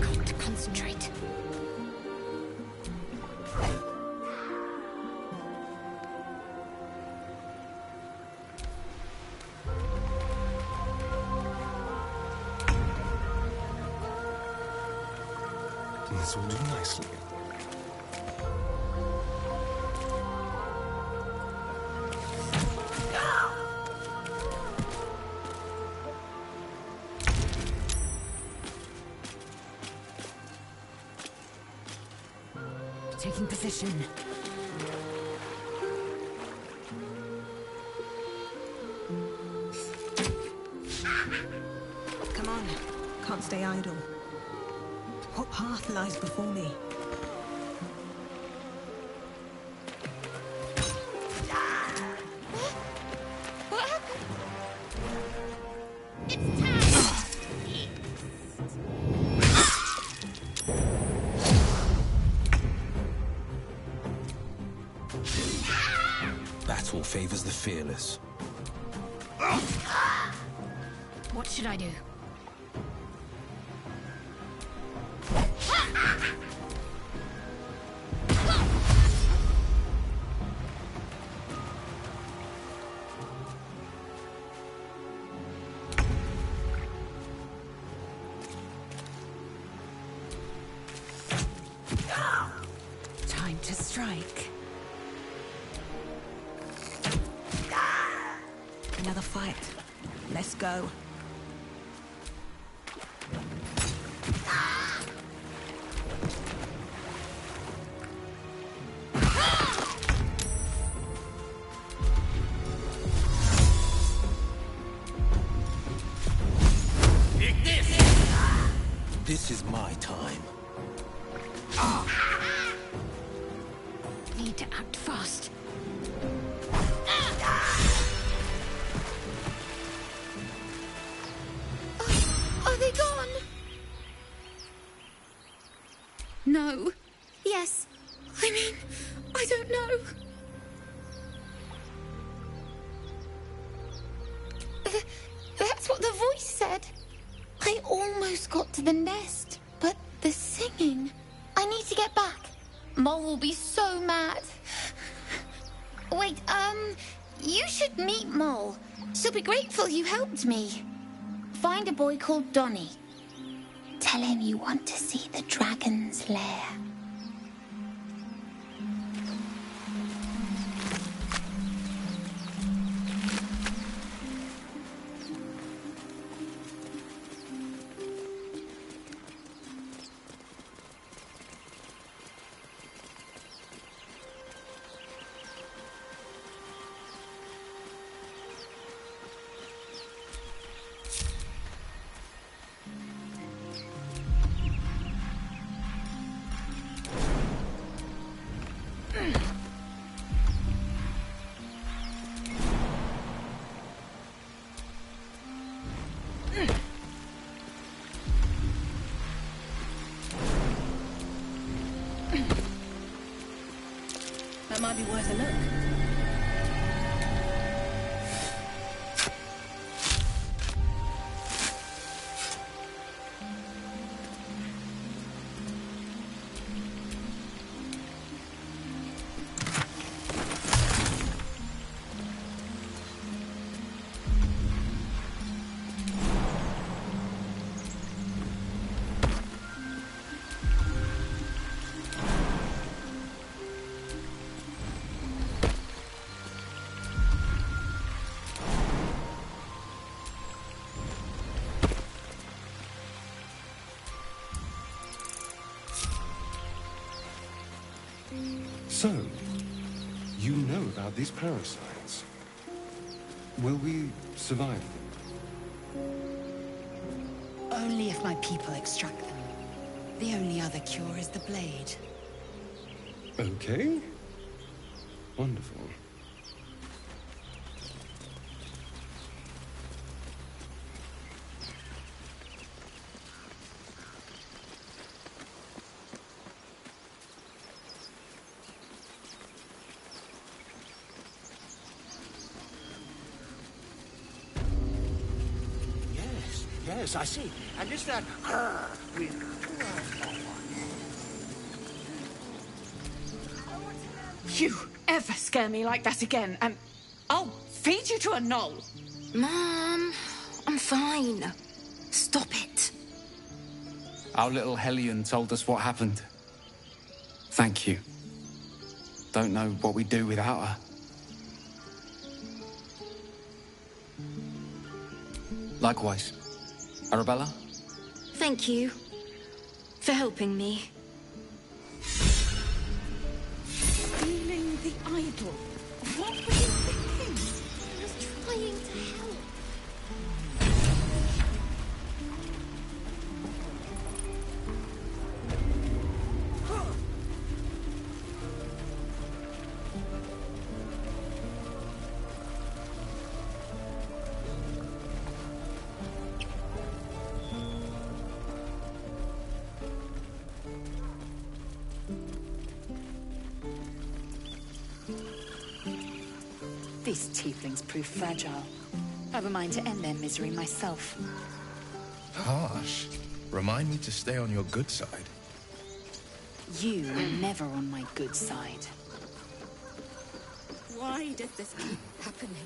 Got to concentrate. This will do nicely. Taking position. Come on. Can't stay idle. What path lies before me? What happened? Battle favors the fearless. What should I do? Time to strike. Another fight. Let's go. This is my time. Need to act fast. Are they gone? No. Yes. I mean, I don't know. That's what the voice said. I almost got to the nest, but the singing. I need to get back. Mole will be so mad. Wait, you should meet Mole. She'll be grateful you helped me. Find a boy called Donny. Tell him you want to see the dragon's lair. That might be worth a look. So, you know about these parasites. Will we survive them? Only if my people extract them. The only other cure is the blade. Okay. Wonderful. Yes, I see. And is that with... You ever scare me like that again, and I'll feed you to a knoll. Mom, I'm fine. Stop it. Our little Hellion told us what happened. Thank you. Don't know what we'd do without her. Likewise. Arabella? Thank you for helping me. Stealing the idol. What were you thinking? I was trying to help. These tieflings prove fragile. I've a mind to end their misery myself. Harsh. Remind me to stay on your good side. You are never on my good side. Why does this keep happening?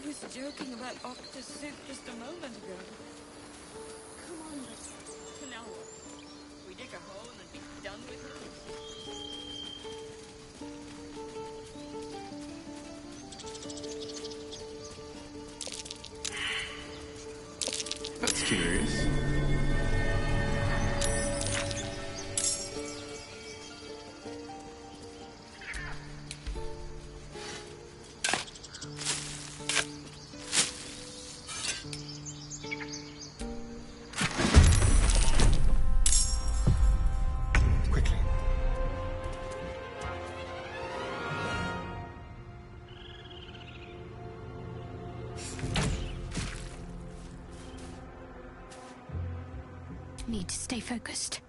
He was joking about Octa's soup just a moment ago. Come on, let's... So now what? We dig a hole and be done with it? That's curious. Quickly. Need to stay focused.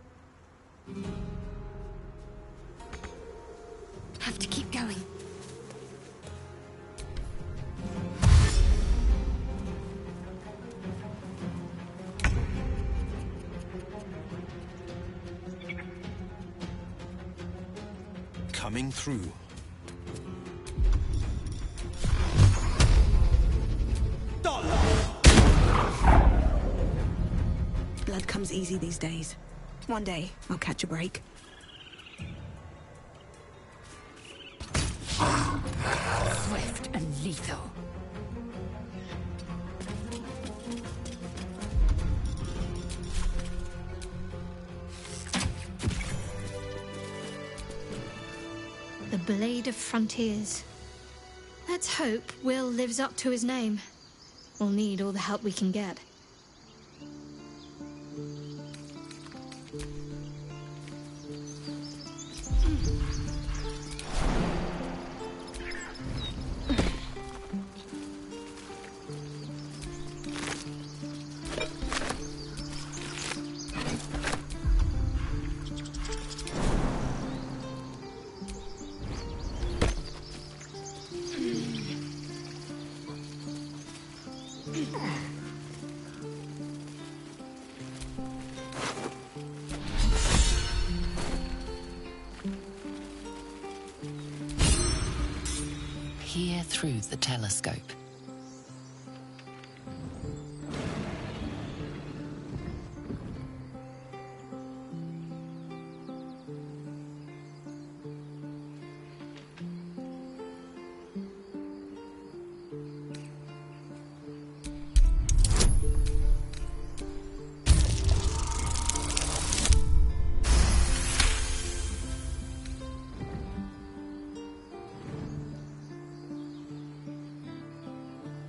Have to keep going. Coming through. Blood comes easy these days. One day, I'll catch a break. Swift and lethal. The Blade of Frontiers. Let's hope Will lives up to his name. We'll need all the help we can get. Peer through the telescope.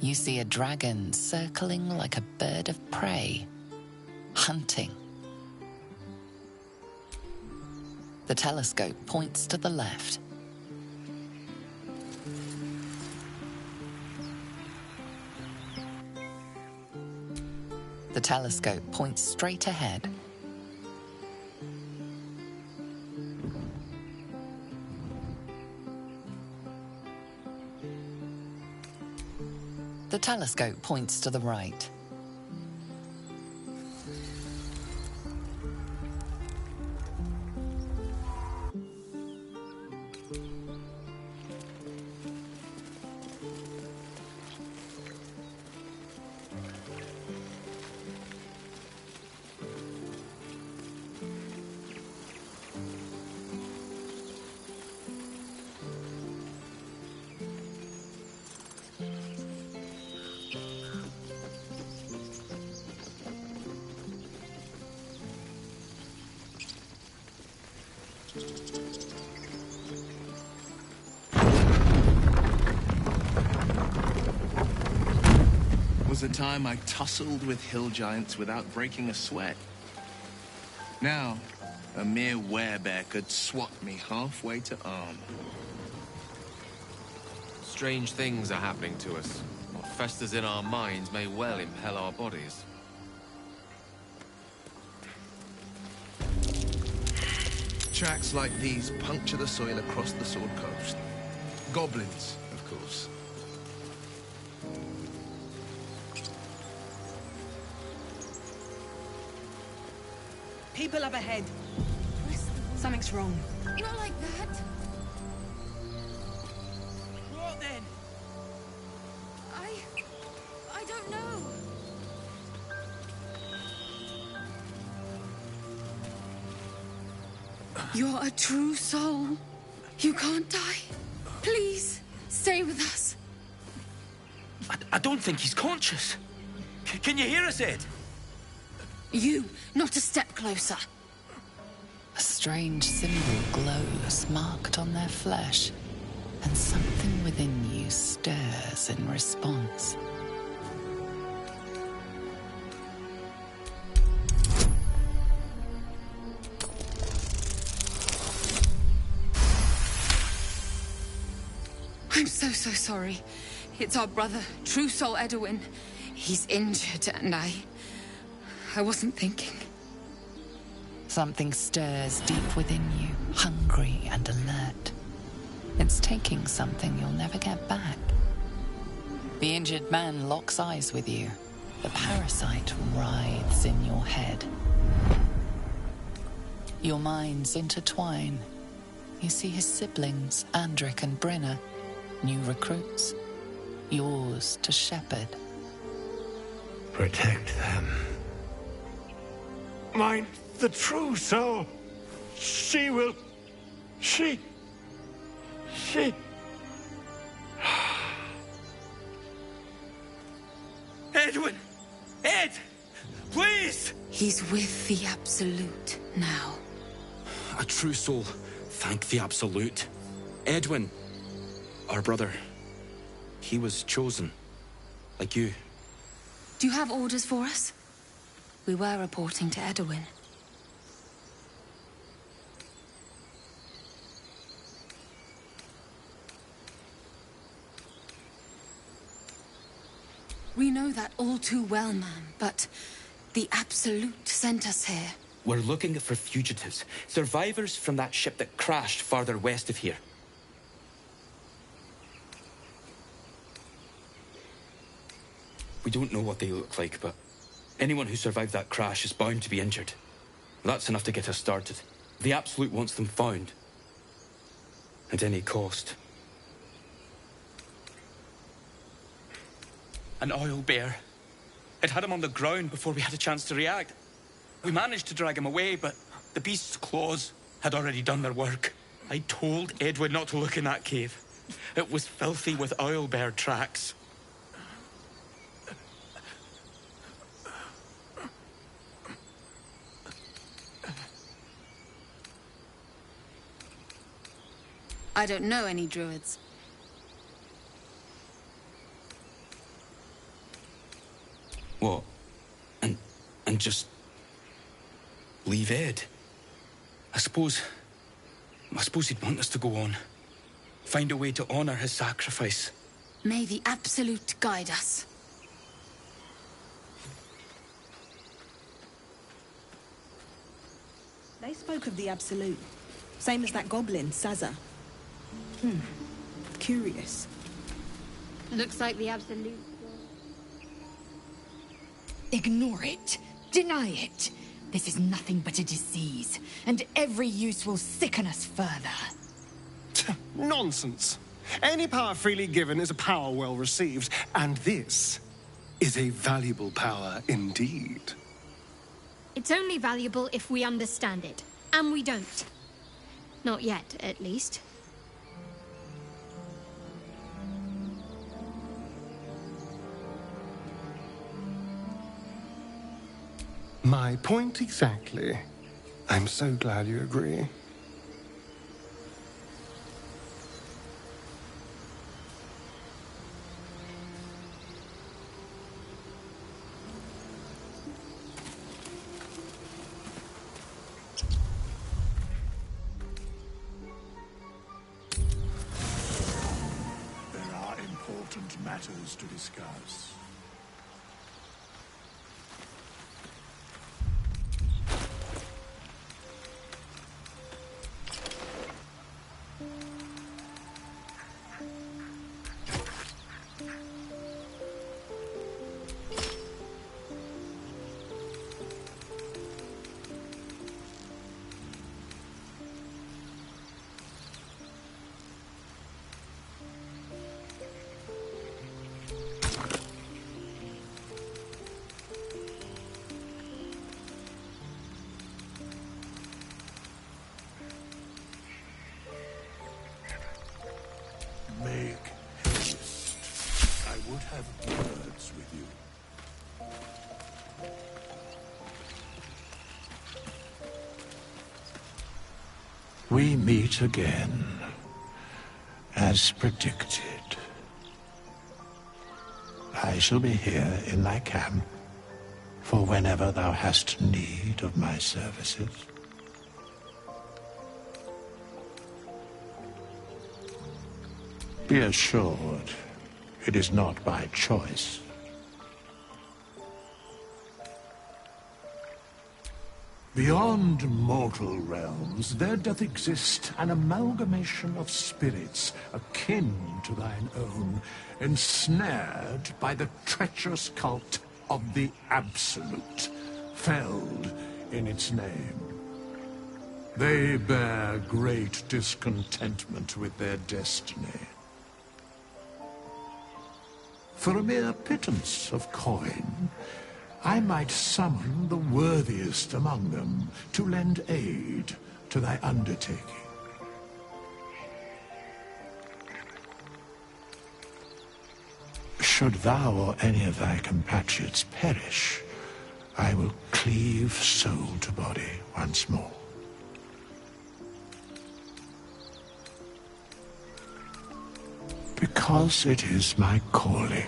You see a dragon circling like a bird of prey, hunting. The telescope points to the left. The telescope points straight ahead. The telescope points to the right. Was a time I tussled with hill giants without breaking a sweat. Now, a mere werebear could swat me halfway to arm. Strange things are happening to us. What festers in our minds may well impel our bodies. Tracks like these puncture the soil across the Sword Coast. Goblins, of course. People up ahead. Something's wrong. Not like that. What then? I don't know. You're a true soul. You can't die. Please, stay with us. I don't think he's conscious. Can you hear us, Ed? You, not a step closer. A strange symbol glows, marked on their flesh, and something within you stirs in response. I'm so sorry. It's our brother, True Soul Edwin. He's injured, and I wasn't thinking. Something stirs deep within you, hungry and alert. It's taking something you'll never get back. The injured man locks eyes with you. The parasite writhes in your head. Your minds intertwine. You see his siblings, Andric and Brenna, new recruits, yours to shepherd. Protect them. Mine, the true soul. She will... She... Edwin! Ed! Please! He's with the Absolute now. A true soul. Thank the Absolute. Edwin, our brother, he was chosen. Like you. Do you have orders for us? We were reporting to Edwin. We know that all too well, ma'am, but the Absolute sent us here. We're looking for fugitives. Survivors from that ship that crashed farther west of here. We don't know what they look like, but anyone who survived that crash is bound to be injured. That's enough to get us started. The Absolute wants them found. At any cost. An oil bear. It had him on the ground before we had a chance to react. We managed to drag him away, but the beast's claws had already done their work. I told Edwin not to look in that cave. It was filthy with oil bear tracks. I don't know any druids. What? And just... leave Ed? I suppose he'd want us to go on. Find a way to honor his sacrifice. May the Absolute guide us. They spoke of the Absolute. Same as that goblin, Saza. Curious. Looks like the Absolute. Ignore it. Deny it. This is nothing but a disease, and every use will sicken us further. Nonsense. Any power freely given is a power well received, and this is a valuable power indeed. It's only valuable if we understand it, and we don't. Not yet, at least. My point exactly. I'm so glad you agree. There are important matters to discuss. Make haste. I would have words with you. We meet again, as predicted. I shall be here in thy camp for whenever thou hast need of my services. Be assured, it is not by choice. Beyond mortal realms, there doth exist an amalgamation of spirits akin to thine own, ensnared by the treacherous cult of the Absolute, felled in its name. They bear great discontentment with their destiny. For a mere pittance of coin, I might summon the worthiest among them to lend aid to thy undertaking. Should thou or any of thy compatriots perish, I will cleave soul to body once more. Because it is my calling.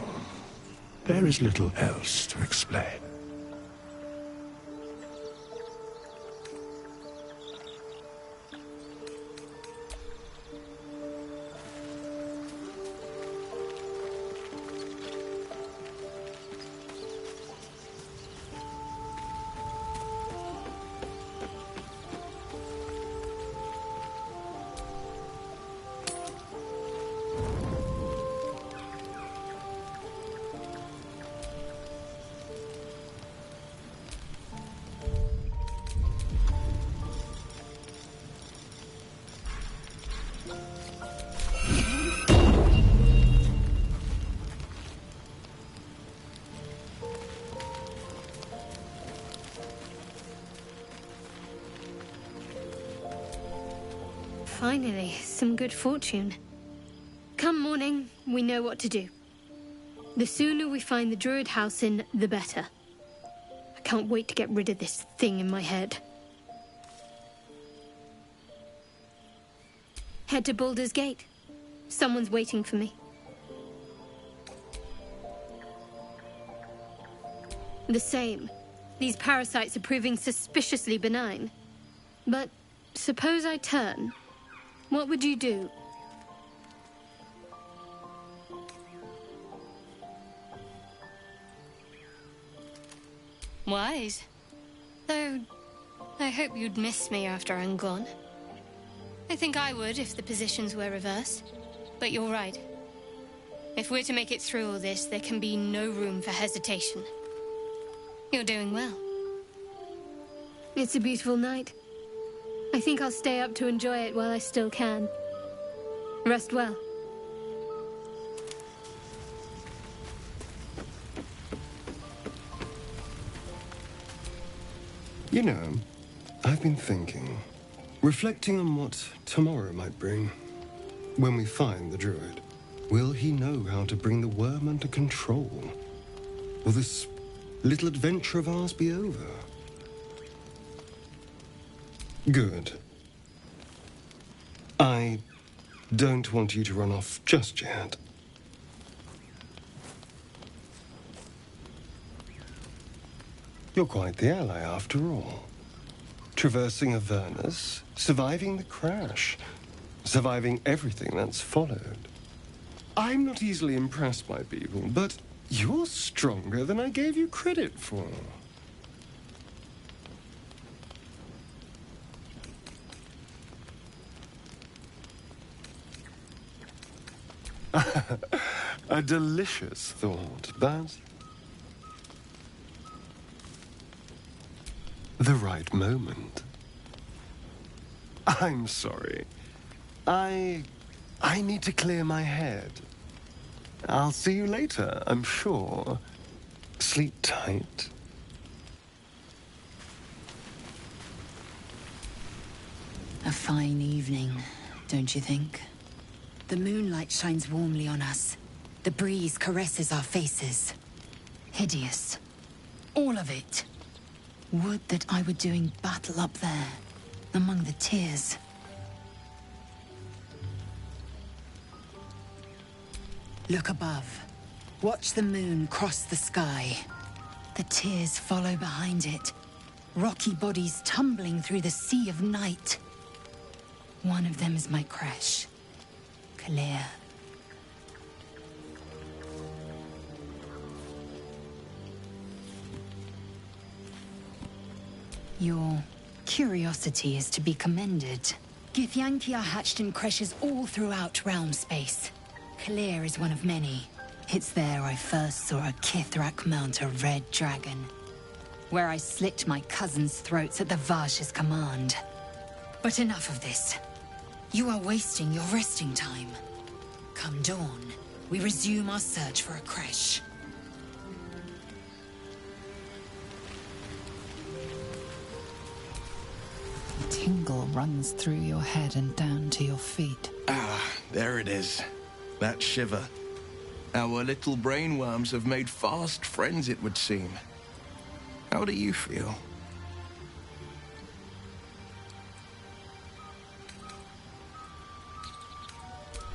There is little else to explain. Finally, some good fortune. Come morning, we know what to do. The sooner we find the Druid house in, the better. I can't wait to get rid of this thing in my head. Head to Baldur's Gate. Someone's waiting for me. The same. These parasites are proving suspiciously benign. But suppose I turn. What would you do? Wise. Though, I hope you'd miss me after I'm gone. I think I would if the positions were reversed. But you're right. If we're to make it through all this, there can be no room for hesitation. You're doing well. It's a beautiful night. I think I'll stay up to enjoy it while I still can. Rest well. You know, I've been thinking, reflecting on what tomorrow might bring. When we find the Druid, will he know how to bring the worm under control? Will this little adventure of ours be over? Good. I don't want you to run off just yet. You're quite the ally, after all. Traversing Avernus, surviving the crash, surviving everything that's followed. I'm not easily impressed by people, but you're stronger than I gave you credit for. A delicious thought, but the right moment. I'm sorry. I need to clear my head. I'll see you later, I'm sure. Sleep tight. A fine evening, don't you think? The moonlight shines warmly on us. The breeze caresses our faces. Hideous. All of it. Would that I were doing battle up there, among the tears. Look above. Watch the moon cross the sky. The tears follow behind it. Rocky bodies tumbling through the sea of night. One of them is my crash. Clear. Your curiosity is to be commended. Githyanki are hatched in creches all throughout realm space. Clear is one of many. It's there I first saw a Kithrak mount a red dragon, where I slit my cousins' throats at the Vash's command. But enough of this. You are wasting your resting time. Come dawn, we resume our search for a creche. A tingle runs through your head and down to your feet. Ah, there it is. That shiver. Our little brainworms have made fast friends, it would seem. How do you feel?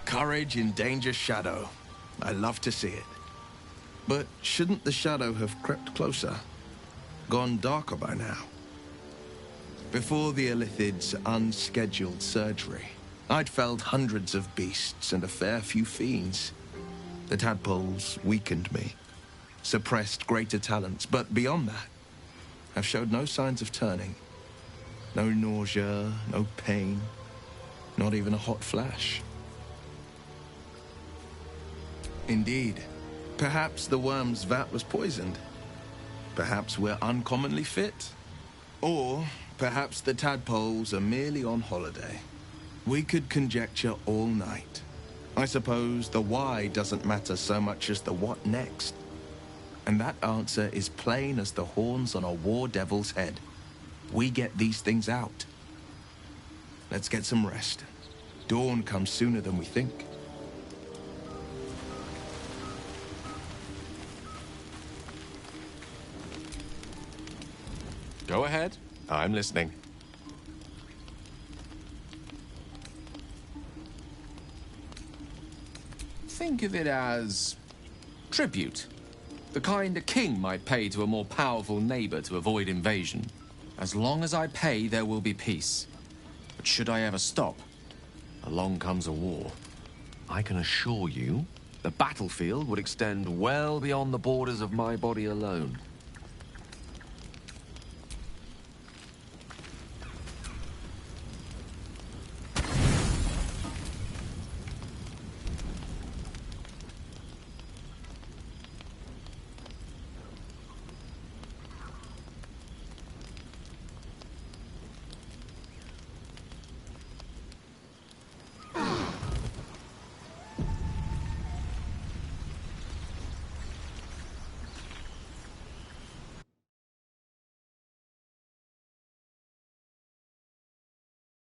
Courage in danger's shadow. I love to see it. But shouldn't the shadow have crept closer? Gone darker by now? Before the Illithid's unscheduled surgery, I'd felled hundreds of beasts and a fair few fiends. The tadpoles weakened me, suppressed greater talents, but beyond that, I've showed no signs of turning. No nausea, no pain, not even a hot flash. Indeed. Perhaps the worm's vat was poisoned. Perhaps we're uncommonly fit. Or perhaps the tadpoles are merely on holiday. We could conjecture all night. I suppose the why doesn't matter so much as the what next. And that answer is plain as the horns on a war devil's head. We get these things out. Let's get some rest. Dawn comes sooner than we think. Go ahead. I'm listening. Think of it as tribute. The kind a king might pay to a more powerful neighbor to avoid invasion. As long as I pay, there will be peace. But should I ever stop, along comes a war. I can assure you, the battlefield would extend well beyond the borders of my body alone.